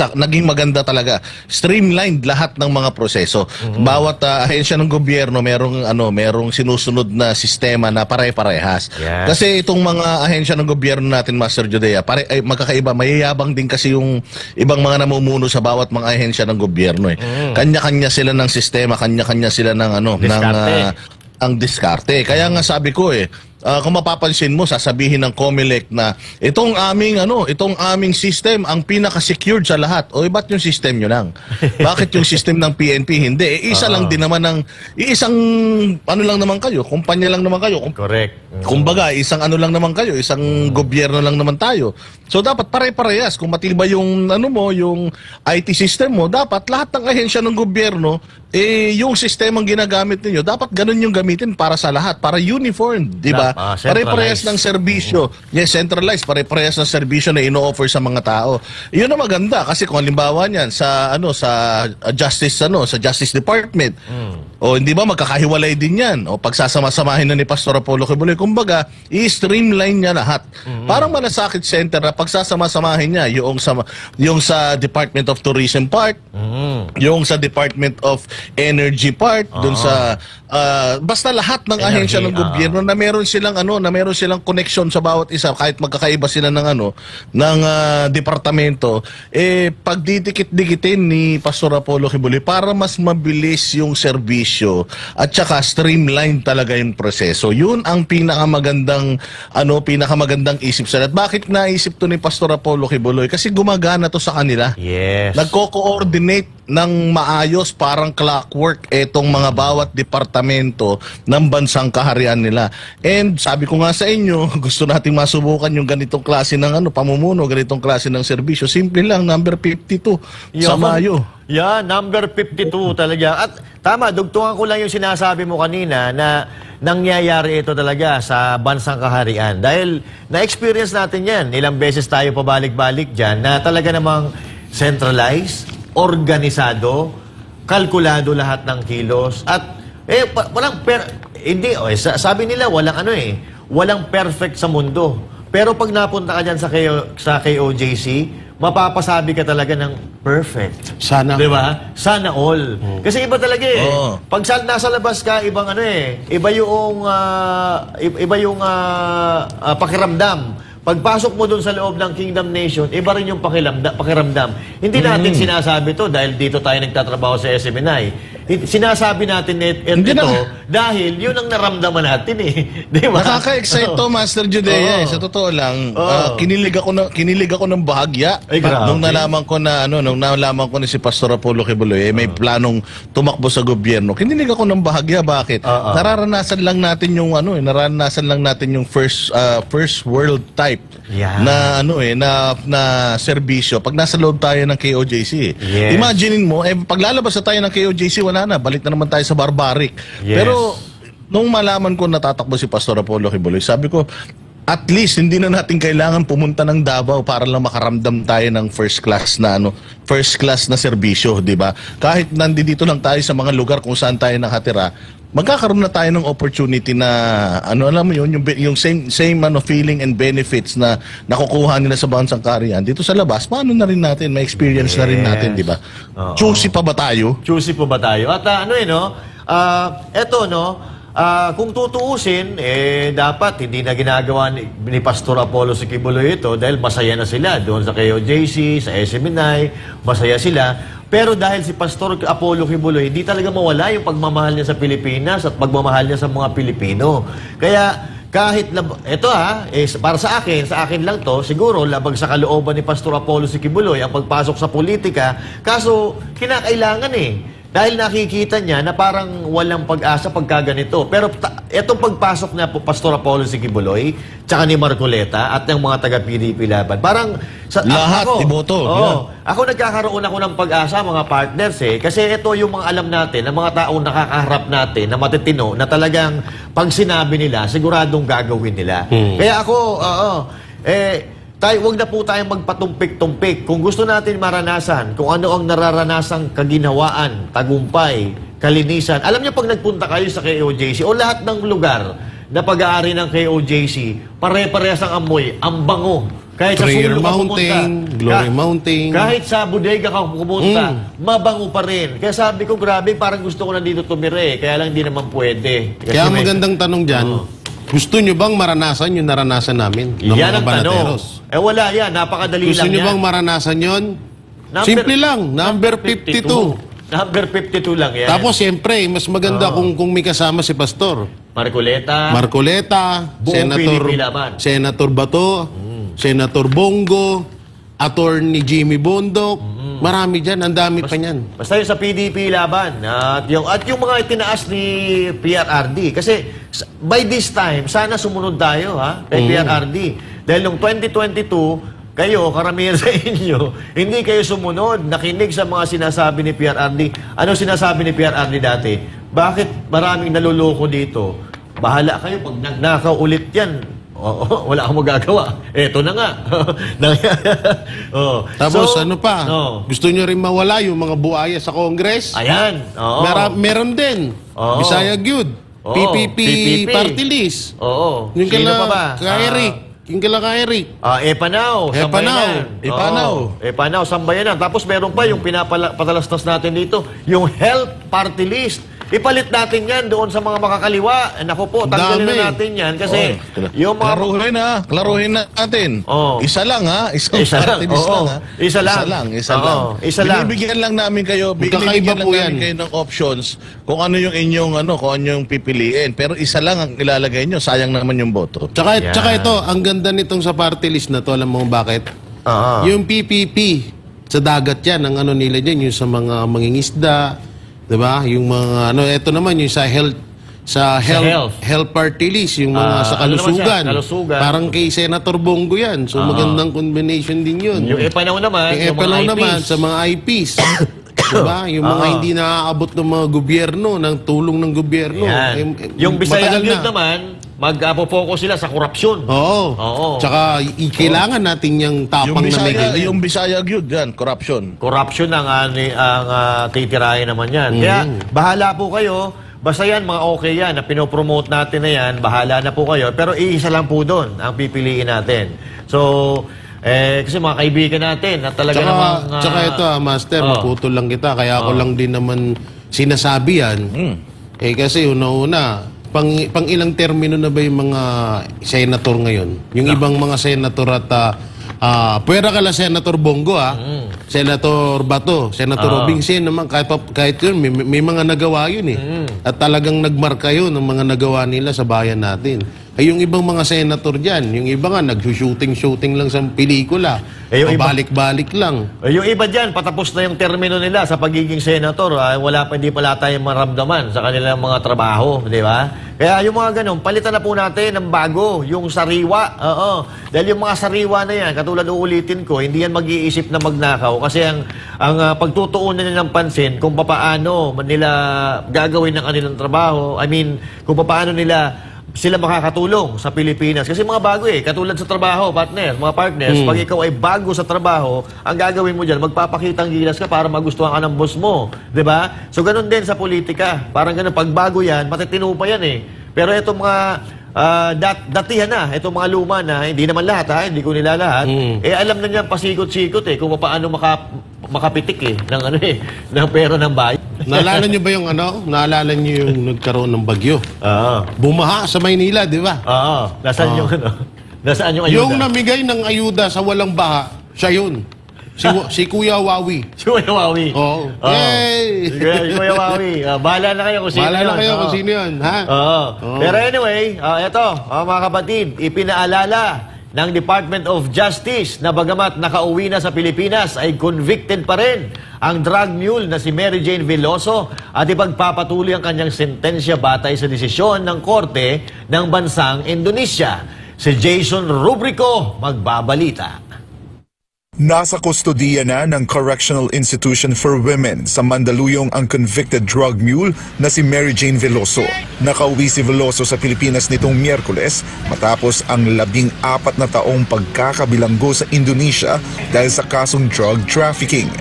maganda talaga. Streamlined lahat ng mga proseso. Bawat ahensya ng gobyerno merong sinusunod na sistema na pare-parehas. Yes. Kasi itong mga ahensya ng gobyerno natin, Master Judea, magkakaiba, mayayabang din kasi yung ibang mga namumuno sa bawat mga ahensya ng gobyerno. Kanya-kanya sila ng sistema, kanya-kanya sila ng ang diskarte. Kaya nga sabi ko kung mapapansin mo, sasabihin ng COMELEC na itong aming system ang pinaka-secured sa lahat. Ba't yung system nyo lang? Bakit yung system ng PNP hindi? Isa lang din naman iisang lang naman kayo, kumpanya lang naman kayo. Correct. Kumbaga, isang lang naman kayo, isang gobyerno lang naman tayo. So dapat pare-parehas. Kung matibay yung yung IT system mo, dapat lahat ng ahensya ng gobyerno, yung sistemang ginagamit ninyo, dapat ganun yung gamitin para sa lahat, para uniform, di ba? Pare-parehas ng serbisyo. Yes, centralized, pare-parehas ng serbisyo na ino-offer sa mga tao. Yun ang maganda kasi kung halimbawa niyan sa Justice Department, hindi ba magkakahiwalay din yan? Pagsasama-samahin na ni Pastor Apollo Quiboloy, kumbaga, i-streamline niya lahat. Parang Malasakit Center na pagsasama-samahin niya yung sa Department of Tourism part, yung sa Department of Energy part, dun sa basta lahat ng ahensya ng gobyerno na meron silang connection sa bawat isa kahit magkakaiba sila ng departamento, pagdidikit-dikitin ni Pastor Apollo Quiboloy para mas mabilis yung serbisyo at saka streamline talaga yung proseso. Yun ang pinakamagandang isip sa lahat. Bakit naisip to ni Pastor Apollo Quiboloy? Kasi gumagana to sa kanila. Yes. Nagko-coordinate ng maayos, parang clockwork etong mga bawat departamento ng bansang kaharian nila. And sabi ko nga sa inyo, gusto nating masubukan yung ganitong klase ng pamumuno, ganitong klase ng serbisyo. Simple lang, number 52 sa Mayo. Number 52 talaga. At tama, dugtungan ko lang yung sinasabi mo kanina na nangyayari ito talaga sa bansang kaharian. Dahil na-experience natin yan. Ilang beses tayo pabalik-balik dyan na talaga namang centralized, organisado, kalkulado lahat ng kilos. At hindi, sabi nila walang walang perfect sa mundo. Pero pag napunta ka dyan sa KOJC, mapapasabi ka talaga ng perfect. Sana. Di ba? Sana all. Kasi iba talaga Pag nasa labas ka, ibang iba yung pakiramdam. Pagpasok mo dun sa loob ng Kingdom Nation, iba rin yung pakiramdam. Hindi natin sinasabi to dahil dito tayo nagtatrabaho sa SMNI. Sinasabi natin ito dahil yun ang naramdaman natin Di ba? Nakaka-excite to, Master Judea. Sa totoo lang, kinilig ako ng bahagya. Nung nalaman ko na ni si Pastor Apollo Quiboloy, may planong tumakbo sa gobyerno. Kinilig ako ng bahagya. Bakit? Nararanasan lang natin yung first world type na na serbisyo pag nasa loob tayo ng KOJC. Imaginein mo, paglalabas na tayo ng KOJC, wala na, balik na naman tayo sa barbaric. Pero nung malaman ko natatakbo si Pastor Apollo Quiboloy, sabi ko, at least hindi na natin kailangan pumunta ng Davao para lang makaramdam tayo ng first class na serbisyo, di ba? Kahit nandito lang tayo sa mga lugar kung saan tayo nakatira, magkakaroon na tayo ng opportunity na alam mo yun, yung same feeling and benefits na nakukuha nila sa bansang kaharian dito sa labas. Paano na rin natin, may experience na rin natin, di ba? Choosy pa ba tayo? Choosy pa ba tayo? At kung tutuusin, dapat hindi na ginagawa ni Pastor Apollo Quiboloy ito dahil masaya na sila doon sa KOJC, sa SMNI, masaya sila. Pero dahil si Pastor Apollo Quiboloy, hindi talaga mawala yung pagmamahal niya sa Pilipinas at pagmamahal niya sa mga Pilipino. Kaya kahit, para sa akin lang to, siguro labag sa kalooban ni Pastor Apollo Quiboloy ang pagpasok sa politika, kaso kinakailangan dahil nakikita niya na parang walang pag-asa pagka ganito. Pero itong pagpasok na po Pastor Apollo Quiboloy, tsaka ni Marcoleta at ng mga taga-PDP Laban, parang lahat iboto. Ako nagkakaroon ng pag-asa, mga partners kasi ito yung mga alam natin, ang mga taong nakakaharap natin na matitino, na talagang pag sinabi nila, siguradong gagawin nila. Kaya ako, wag na po tayong magpatumpik-tumpik. Kung gusto natin maranasan kung ano ang nararanasang kaginhawaan, tagumpay, kalinisan. Alam niyo, pag nagpunta kayo sa KOJC o lahat ng lugar na pag-aari ng KOJC, pare-parehas ang amoy, ang bango. Kahit Prayer sa Mountain, Glory Mountain. Kahit sa bodega ka pumunta, mabango pa rin. Kaya sabi ko, grabe, parang gusto ko na dito tumira Kaya lang hindi naman pwede. Kasi kaya magandang tanong dyan, gusto nyo bang maranasan yung naranasan namin ng mga banateros? Wala yan. Napakadali gusto lang nyo bang maranasan yun? Simple lang. Number 52. Number 52 lang yan. Tapos siyempre, mas maganda kung may kasama si Pastor. Marcoleta, Senator Bato, Senator Bongo, Attorney Jimmy Bondok. Marami dyan. Ang dami pa niyan. Basta yung sa PDP Laban. At yung mga itinaas ni PRRD. Kasi by this time, sana sumunod tayo kay PRRD. Dahil noong 2022, kayo, karamihan sa inyo, hindi kayo sumunod, nakinig sa mga sinasabi ni PRRD. Ano sinasabi ni PRRD dati? Bakit maraming naluloko dito? Bahala kayo, pag nagnakaw ulit yan, wala akong magagawa. Eto na nga. Tapos gusto nyo rin mawala yung mga buhaya sa Congress? Ayan. Meron din. Bisaya Gyud. PPP Party List. Sino pa ba? Yung kala ka Eric. Epanaw. Epanaw, Sambayanan. Tapos meron pa yung pinapatalastas natin dito, yung Health Party List. Ipalit natin yan doon sa mga makakaliwa. Naku po, tanggalin na natin yan kasi yung mga... Klaruhin na natin. Isa lang Isa lang. Binibigyan lang namin kayo ng options kung ano yung inyong kung ano yung pipiliin. Pero isa lang ang ilalagay nyo. Sayang naman yung boto. Tsaka ito, ang ganda nitong sa party list na to, alam mo bakit? Yung PPP, sa dagat yan, ang nila dyan, yung sa mga mangingisda, diba? Yung mga ito naman yung sa health party list, yung mga sa kalusugan. Parang kay Senator Bongo yan. So magandang combination din yun. Yung Epanaw naman, sa mga IPs. Diba? Yung mga hindi naaabot ng mga gobyerno, ng tulong ng gobyerno. Yung Bisaya Gyud naman, mag-focus sila sa korupsyon. Tsaka kailangan natin yung tapang na may ganyan. Yung Bisaya Gyud, yan, corruption. Corruption ang titirahin naman yan. Kaya, bahala po kayo. Basta yan, mga okay yan, na pinopromote natin na yan, bahala na po kayo. Pero iisa lang po doon ang pipiliin natin. So, kasi mga kaibigan natin, na talaga namang... Tsaka ito, Master, maputol lang kita. Kaya ako lang din naman sinasabi yan. Kasi una-una, pang ilang termino na ba yung mga senator ngayon? Yung ibang mga senator at... pwera ka lang Senator Bongo, Senator Bato, Senator Robing Sen naman, kahit yun, may mga nagawa yun At talagang nagmarka yun ng mga nagawa nila sa bayan natin. Ay yung ibang mga senator dyan, yung iba nga nag-shooting lang sa pelikula. Balik-balik lang. Yung iba dyan, patapos na yung termino nila sa pagiging senator. Hindi pala tayong maramdaman sa kanilang mga trabaho, di ba? Kaya yung mga ganun, palitan na po natin ng bago, yung sariwa. Dahil yung mga sariwa na yan, katulad uulitin ko, hindi yan mag-iisip na magnakaw. Kasi ang pagtutuunan nila ng pansin kung paano nila gagawin ng kanilang trabaho, kung paano nila sila makakatulong sa Pilipinas. Kasi mga bago katulad sa trabaho, mga partners, pag ikaw ay bago sa trabaho, ang gagawin mo dyan, magpapakitang gilas ka para magustuhan ka ng boss mo. Diba? So, ganun din sa politika. Parang ganun, pag bago yan, matitino pa yan Pero itong mga datihan na, itong mga luma na, hindi naman lahat hindi ko nila lahat, alam na niya pasikot-sikot kung paano makapitik ng pera ng bayan. Naalala niyo ba naalala niyo yung nagkaroon ng bagyo? Bumaha sa Maynila, di ba? Nasaan nasaan yung ayuda? Yung namigay ng ayuda sa walang baha, siya yun. Si Kuya Wawi. Si Kuya Wawi. Oo. Si Kuya Wawi. Bahala na kayo kung sino yun. Bahala na kayo kung sino yun, ha? Pero anyway, ito, mga kapatid, ipinaalala ng Department of Justice na bagamat nakauwi na sa Pilipinas ay convicted pa rin ang drug mule na si Mary Jane Veloso at ipagpapatuloy ang kanyang sentensya batay sa desisyon ng korte ng bansang Indonesia. Si Jason Rubrico magbabalita. Nasa kustodiya na ng Correctional Institution for Women sa Mandaluyong ang convicted drug mule na si Mary Jane Veloso. Nakauwi si Veloso sa Pilipinas nitong Miyerkules matapos ang 14 na taong pagkakabilanggo sa Indonesia dahil sa kasong drug trafficking.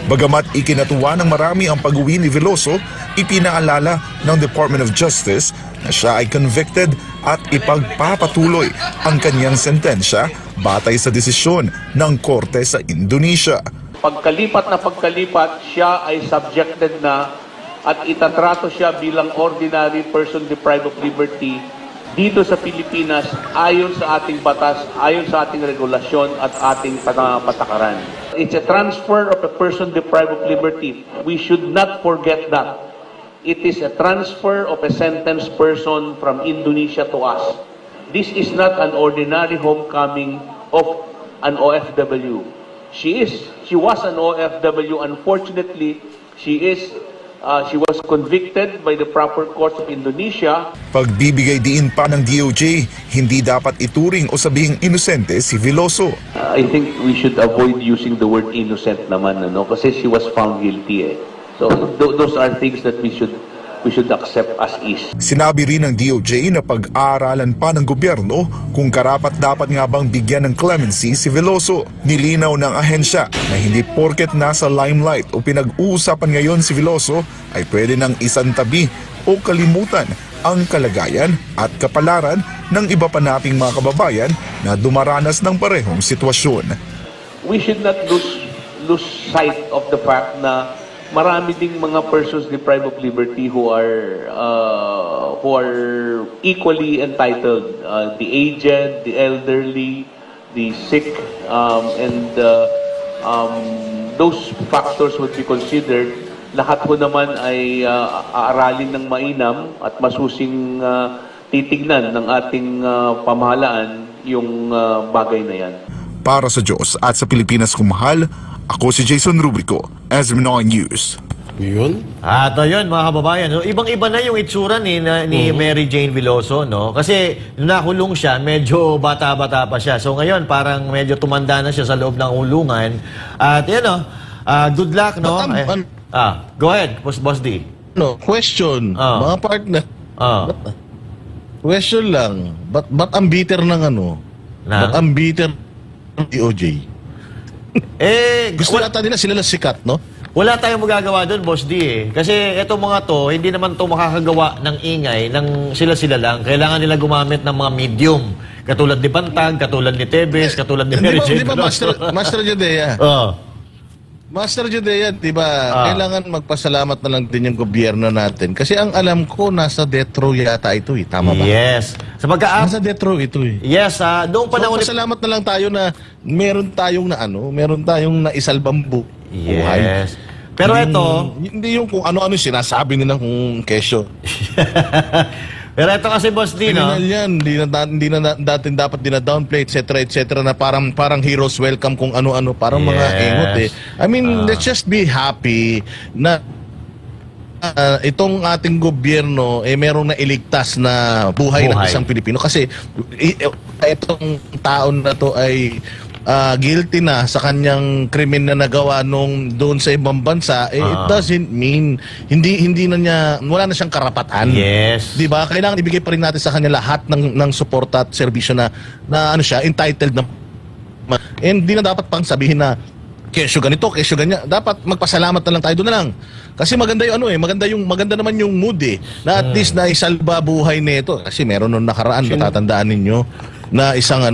Bagamat ikinatuwa ng marami ang pag-uwi ni Veloso, ipinaalala ng Department of Justice na siya ay convicted at ipagpapatuloy ang kanyang sentensya batay sa desisyon ng korte sa Indonesia. Pagkalipat siya ay subjected na at itatrato siya bilang ordinary person deprived of liberty dito sa Pilipinas ayon sa ating batas, ayon sa ating regulasyon at ating patakaran. It's a transfer of a person deprived of liberty. We should not forget that. It is a transfer of a sentenced person from Indonesia to us. This is not an ordinary homecoming of an OFW. She was an OFW. Unfortunately, she was convicted by the proper courts of Indonesia. Pagbibigay diin pa ng DOJ, hindi dapat ituring o sabihing inosente si Veloso. I think we should avoid using the word innocent naman, kasi she was found guilty. So those are things that we should accept as is. Sinabi rin ng DOJ na pag-aaralan pa ng gobyerno kung karapat-dapat nga bang bigyan ng clemency si Veloso. Nilinaw ng ahensya na hindi porket nasa limelight o pinag-uusapan ngayon si Veloso ay pwede nang isantabi o kalimutan ang kalagayan at kapalaran ng iba pa nating mga kababayan na dumaranas ng parehong sitwasyon. We should not lose sight of the fact na marami ding mga persons deprived of liberty who are equally entitled. The aged, the elderly, the sick, and those factors would be considered. Lahat po naman ay aaralin ng mainam at masusing titignan ng ating pamahalaan yung bagay na yan. Para sa Diyos at sa Pilipinas kumahal, ako si Jason Rubrico, SB9 News. Yun? At yun, mga kababayan. So, ibang-iba na yung itsura ni Mary Jane Veloso, no? Kasi nung nakulong siya, medyo bata-bata pa siya. So ngayon, parang medyo tumanda na siya sa loob ng ulungan. At yan, good luck, no? Go ahead, Boss D. Question, mga partner. Question lang, ba't ang bitter ng ba't ang bitter ng DOJ? Gusto nata nila sila sikat, no? Wala tayong magagawa doon, Boss D eh. Kasi etong mga to, hindi naman to makakagawa ng ingay ng sila-sila lang. Kailangan nila gumamit ng mga medium. Katulad ni Bantag, katulad ni Tevez, katulad ni Mary Jane Veloso. Master Judea? Master Judea, di ba, kailangan magpasalamat na lang din yung gobyerno natin. Kasi ang alam ko, nasa death row yata ito eh. Tama ba? Yes. Nasa death row ito eh. Yes, noong panahon... So, pasalamat na lang tayo na meron tayong naisalbang buhay. Yes. Pero ito... Hindi yung kung ano-ano sinasabi nila kung kesyo. Pero ito kasi, Boss D, no? Yan, hindi na natin dapat dina-downplay, etc. na parang heroes welcome kung ano-ano. Parang mga engot eh. I mean, let's just be happy na itong ating gobyerno merong nailigtas na buhay ng isang Pilipino. Kasi itong taon na to ay guilty na sa kanyang krimen na nagawa doon sa ibang bansa, it doesn't mean hindi na niya, wala na siyang karapatan. Yes. 'Di ba? Kailangan ibigay pa rin natin sa kanya lahat ng suporta at serbisyo na ano siya, entitled na. And hindi na dapat pang sabihin na kesyo ganito, kesyo ganyan. Dapat magpasalamat na lang tayo doon na lang. Kasi maganda yung maganda naman yung mood eh. Na at least na isalba buhay nito. Kasi meron nung nakaraan, natatandaan ninyo, na isang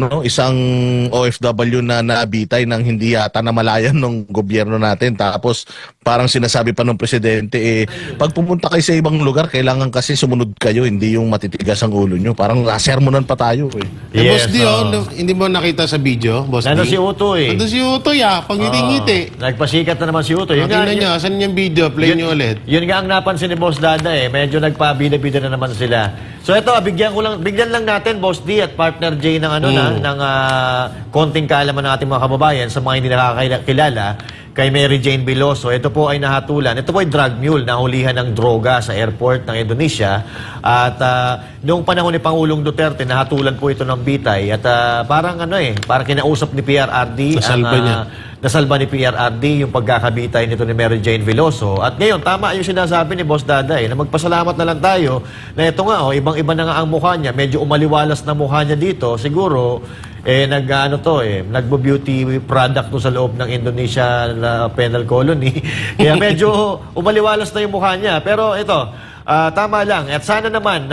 OFW na naabitay ng hindi yata namalayan ng gobyerno natin. Tapos parang sinasabi pa ng presidente, pag pumunta kayo sa ibang lugar, kailangan kasi sumunod kayo, hindi yung matitigas ang ulo nyo. Parang sermonan pa tayo eh. Boss D, hindi mo nakita sa video, Boss D? Nandun si Uto eh. Nandun si Uto, pangiti-ngiti. Nagpasikat na naman si Uto. Tingnan nyo, saan yung video? Play nyo ulit. Yun nga ang napansin ni Boss Dada eh. Medyo nagpabida-bida na naman sila. So ito, bigyan lang natin, Boss D at Partner J ng konting kaalaman ng ating mga kababayan sa mga hindi nakakilala kay Mary Jane Veloso. Ito po ay nahatulan. Ito po ay drug mule, nahulihan ng droga sa airport ng Indonesia. At noong panahon ni Pangulong Duterte, nahatulan po ito ng bitay. At parang kinausap ni PRRD. Nasalba ni PRRD yung pagkakabitay nito ni Mary Jane Veloso. At ngayon, tama yung sinasabi ni Boss Dada na magpasalamat na lang tayo na ito nga, ibang-iba na nga ang mukha niya. Medyo umaliwalas na mukha niya dito. Siguro, nagbo-beauty product to sa loob ng Indonesia penal colony. Kaya medyo umaliwalas na yung mukha niya. Pero ito, tama lang. At sana naman,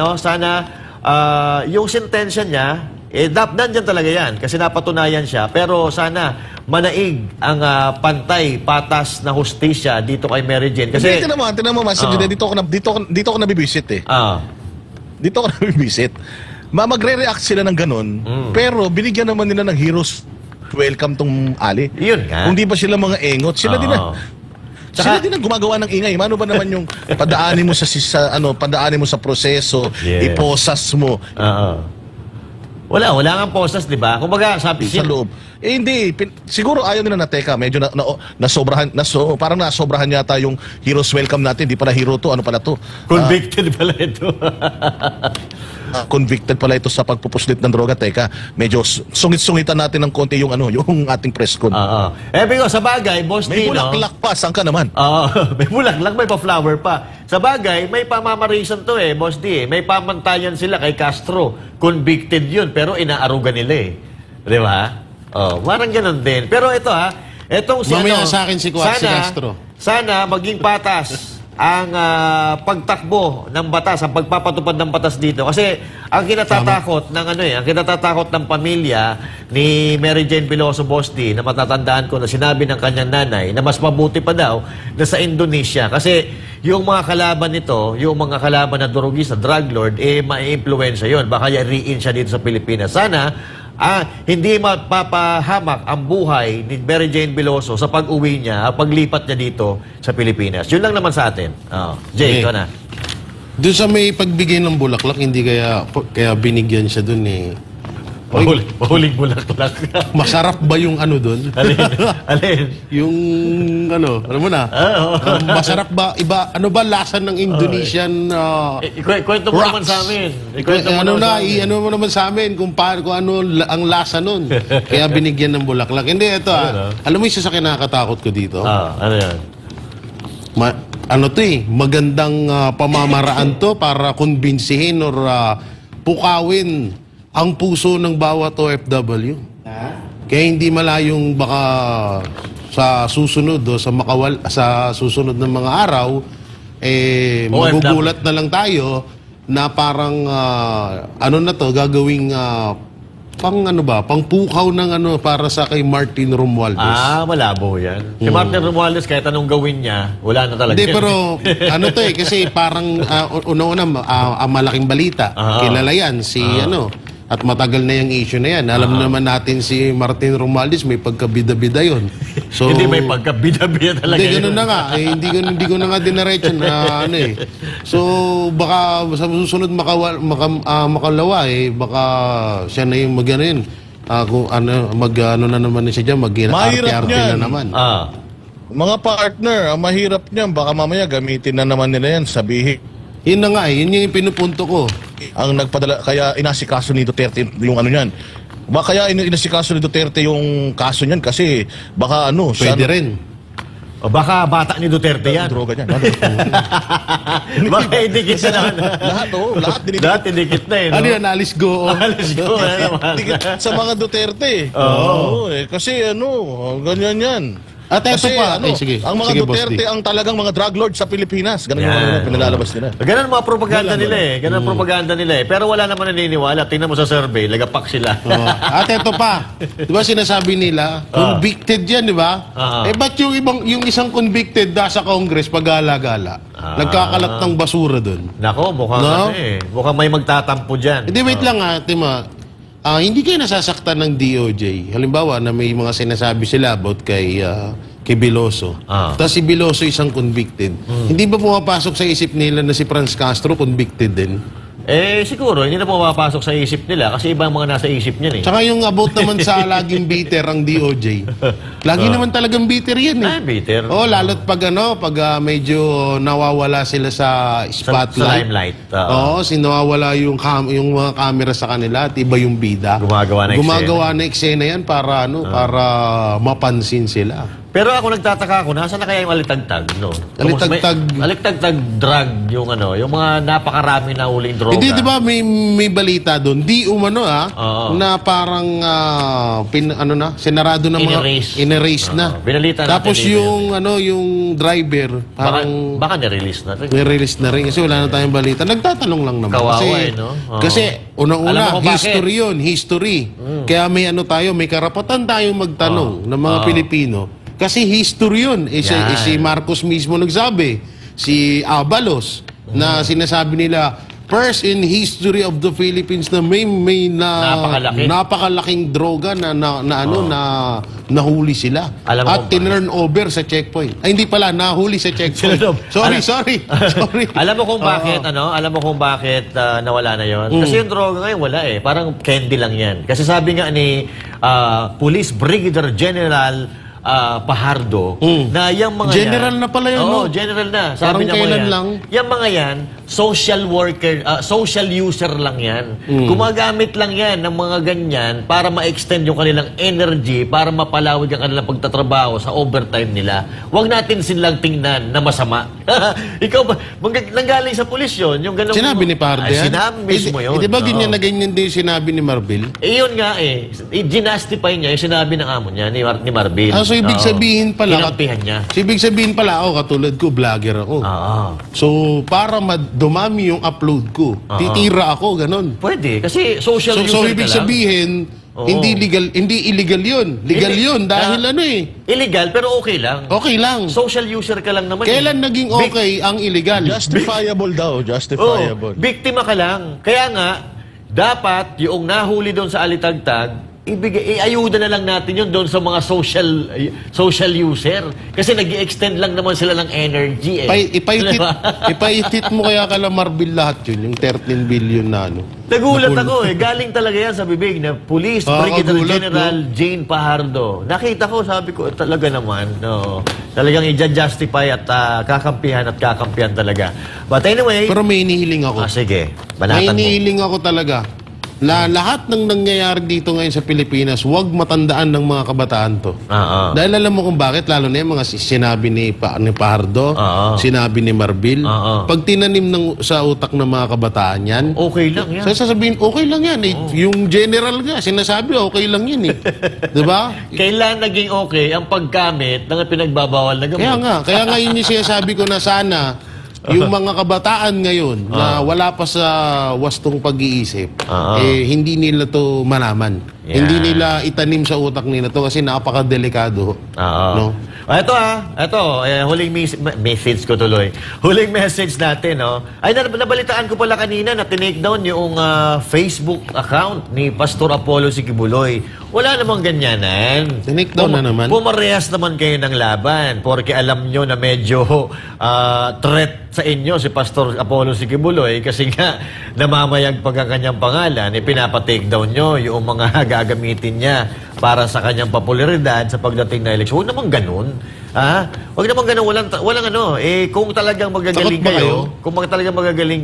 yung sentensya niya, nandyan talaga yan kasi napatunayan siya. Pero sana manaig ang pantay, patas na hustisya dito kay Mary Jane. Kasi tinan mo, Master Jude, dito ako nabibisit eh. Dito ako nabibisit. Magre-react sila ng ganun, pero binigyan naman nila ng heroes welcome tong Ali. Yun nga. Kung di ba sila mga engot, sila din sila din ang gumagawa ng ingay. Mano ba naman yung padaanin mo padaanin mo sa proseso, iposas mo. Wala kang postas, di ba? Kumbaga, sabi sa loob. Hindi. Siguro ayaw nila na, teka, medyo parang nasobrahan yata yung heroes welcome natin. Di pala hero to, ano pala to? Convicted pala ito. Convicted pala ito sa pagpupuslit ng droga. Teka, medyo sungit-sungitan natin ng konti yung yung ating press con. Bigo, sa bagay, Boss D, may bulaklak pa, saan ka naman? May bulaklak, may pa-flower pa. Sa bagay, may pamamarisan to Boss D. May pamantayan sila kay Castro. Convicted yun, pero inaaruga nila Di ba? Parang ganun din. Pero ito etong mamaya sa akin si Castro. Sana maging patas ang pagtakbo ng batas, ang pagpapatupad ng batas dito. Kasi ang kinatatakot ang kinatatakot ng pamilya ni Mary Jane Veloso, Boss D, na matatandaan ko na sinabi ng kanyang nanay na mas mabuti pa daw na sa Indonesia. Kasi yung mga kalaban nito, yung mga kalaban na durugista, drug lord, ma-influensya yun. Baka i-re-in siya dito sa Pilipinas. Sana hindi mapapahamak ang buhay ni Mary Jane Veloso sa pag-uwi niya, paglipat niya dito sa Pilipinas. Yun lang naman sa atin. Jay, ito na. Doon sa may pagbigay ng bulaklak, hindi kaya binigyan siya doon Mahuling bulaklak. Masarap ba yung doon? Alin? Yung alam mo na? Masarap ba? Iba, ba lasa ng Indonesian Ikwento mo naman sa amin. Ano mo naman sa amin kung ano ang lasa nun. Kaya binigyan ng bulaklak. Hindi, ito alam mo isa sa kinakatakot ko dito? Ano yan? Magandang pamamaraan to para kumbinsihin or pukawin ang puso ng bawat OFW. Kaya hindi malayong baka sa susunod o sa susunod ng mga araw magugulat na lang tayo na parang ano na to gagawing pang pukaw ng para sa kay Martin Romualdez. Malabo yan. Si Martin Romualdez, kahit anong gawin niya, wala na talaga. Hindi, pero ano to kasi parang una-una malaking balita. Kilala yan at matagal na yung issue na yan. Alam naman natin si Martin Romualdez, may pagkabida-bida yun. So, hindi may pagkabida-bida talaga. Hindi, ganun na nga. Hindi ko na nga dinaretso na So, baka sa susunod makalawa baka siya na yung mag-ano yun. Kung mag-ano na naman siya dyan, mag-arte-arte na naman. Mga partner, ang mahirap niyan, baka mamaya gamitin na naman nila yan, sabihin. Yun na nga yun yung pinupunto ko. Ang nagpadala, kaya inasikaso ni Duterte yung ano niyan. Kaya inasikaso ni Duterte yung kaso niyan kasi baka pwede rin. O baka bata ni Duterte yan. Droga niyan. Baka idikit na naman. Lahat idikit na Ano yan? Alice go. Alice go. Sa mga Duterte. Kasi ganyan yan. At ito pa, ang mga Duterte ang talagang mga drug lord sa Pilipinas. Ganun yung pinalalabas nila. Ganun ang mga propaganda nila Ganun ang propaganda nila Pero wala naman naniniwala. Tingnan mo sa survey, lagapak sila. At ito pa, di ba sinasabi nila, convicted yan, di ba? Ba't yung isang convicted sa Congress pag-gala-gala? Nagkakalat ng basura dun. Nako, mukhang mukhang may magtatampo dyan. Hindi, wait lang Tima. Hindi kayo nasasaktan ng DOJ. Halimbawa na may mga sinasabi sila about kay Veloso. Tapos si Veloso isang convicted. Hindi ba pumapasok sa isip nila na si Franz Castro convicted din? Siguro, hindi na pumapasok sa isip nila kasi iba ang mga nasa isip niyan Tsaka yung about naman sa laging bitter ang DOJ. Lagi naman talagang bitter yan bitter. Lalo't pag medyo nawawala sila sa spotlight. Sa limelight. Nawawala yung mga camera sa kanila at iba yung bida. Gumagawa na eksena yan para para mapansin sila. Pero ako nagtataka ako, nasaan na kaya yung alitagtag, no? Alitagtag drug, yung mga napakarami na huling droga. Hindi, di ba may balita doon? Di umano na parang sinarado na mga in-erase na. Binalita natin. Tapos yung driver, parang baka nirelease na rin. Nirelease na rin kasi wala na tayong balita. Nagtatanong lang naman. Kawawa kasi unang-una, history yun, history. Kaya may may karapatan tayong magtanong ng mga Pilipino. Kasi history yun. Si Marcos mismo nagsabi. Si Abalos na sinasabi nila, first in history of the Philippines na may napakalaking droga na nahuli sila. At tinurn over sa checkpoint. Ay, hindi pala, nahuli sa checkpoint. Sorry. Alam mo kung bakit, Alam mo kung bakit nawala na yon? Kasi yung droga ngayon wala Parang candy lang yan. Kasi sabi nga ni Police Brigadier General Pajardo na yung mga general na pala yun, general na. Sabi niya yung mga yan, social worker, social user lang yan. Gumagamit lang yan ng mga ganyan para ma-extend yung kanilang energy, para mapalawig ang kanilang pagtatrabaho sa overtime nila. Huwag natin silang tingnan na masama. Ikaw ba, nanggaling sa pulis yun, yung ganun. Sinabi ni Pardo yan? Sinabi mismo yun. Di ba ganyan na ganyan din sinabi ni Marbil? Yun nga ginastify niya yung sinabi ng amo niya, ni Marbil. So, ibig sabihin pala, kinampihan niya. Ibig sabihin pala, katulad ko, vlogger ako. So, para dumami yung upload ko, titira ako, ganun. Pwede, kasi social user so ibig sabihin, hindi illegal yun. Legal yun, dahil illegal, pero okay lang. Okay lang. Social user ka lang naman. Kailan naging okay ang illegal? Justifiable daw, justifiable. Biktima ka lang. Kaya nga, dapat yung nahuli doon sa alitagtag, iayuda na lang natin yun doon sa mga social user. Kasi nag-i-extend lang naman sila ng energy Ipaitit mo kaya kala Marbil lahat yun, yung 13 billion na Nagulat ako galing talaga yan sa bibig na Police Brigadier General Jane Pajardo. Nakita ko, sabi ko, talaga naman, talagang i-justify at kakampihan talaga. But anyway... Pero may inihiling ako. Sige. May inihiling ako talaga. na lahat ng nangyayari dito ngayon sa Pilipinas, huwag matandaan ng mga kabataan to. Dahil alam mo kung bakit, lalo na yung mga sinabi ni Pardo, sinabi ni Marbil, pag tinanim sa utak ng mga kabataan yan, okay lang yan. Sasabihin, okay lang yan. Yung general nga, sinasabi, okay lang yan eh. Diba? Kailan naging okay ang paggamit ng pinagbabawal na gamot? Kaya nga yun yung sinasabi ko na sana, yung mga kabataan ngayon na wala pa sa wastong pag-iisip, hindi nila to malaman. Hindi nila itanim sa utak nila to kasi napakadelikado. No? Ito huling message ko tuloy. Huling message natin, no? Ay, nabalitaan ko pala kanina na tinake down yung Facebook account ni Pastor Apollo Sikibuloy. Wala namang ganyanan. Tinake down na naman. Pumarehas naman kayo ng laban porque alam nyo na medyo threat sa inyo si Pastor Apollo Sikibuloy kasi nga namamayag pag ang kanyang pangalan, pinapatake down nyo yung mga gagamitin niya para sa kanyang popularidad sa pagdating na eleksyon. Huwag naman ganun. Huwag naman ganun. Walang ano. Kung talagang magagaling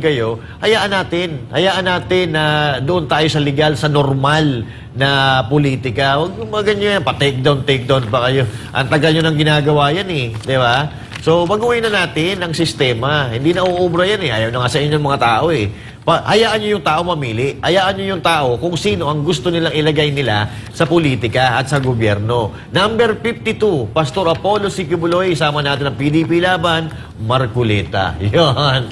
kayo, hayaan natin na doon tayo sa legal, sa normal na politika. Huwag maganyan. Pa-take down pa kayo. Ang tagal nyo nang ginagawa yan eh. Di ba? So, baguhin na natin ang sistema. Hindi na uubra yan eh. Ayaw na nga sa inyo mga tao eh. Hayaan nyo yung tao mamili. Hayaan nyo yung tao kung sino ang gusto nilang ilagay nila sa politika at sa gobyerno. Number 52, Pastor Apollo Sikibuloy. Sama natin ang PDP Laban, Marcoleta. Yan.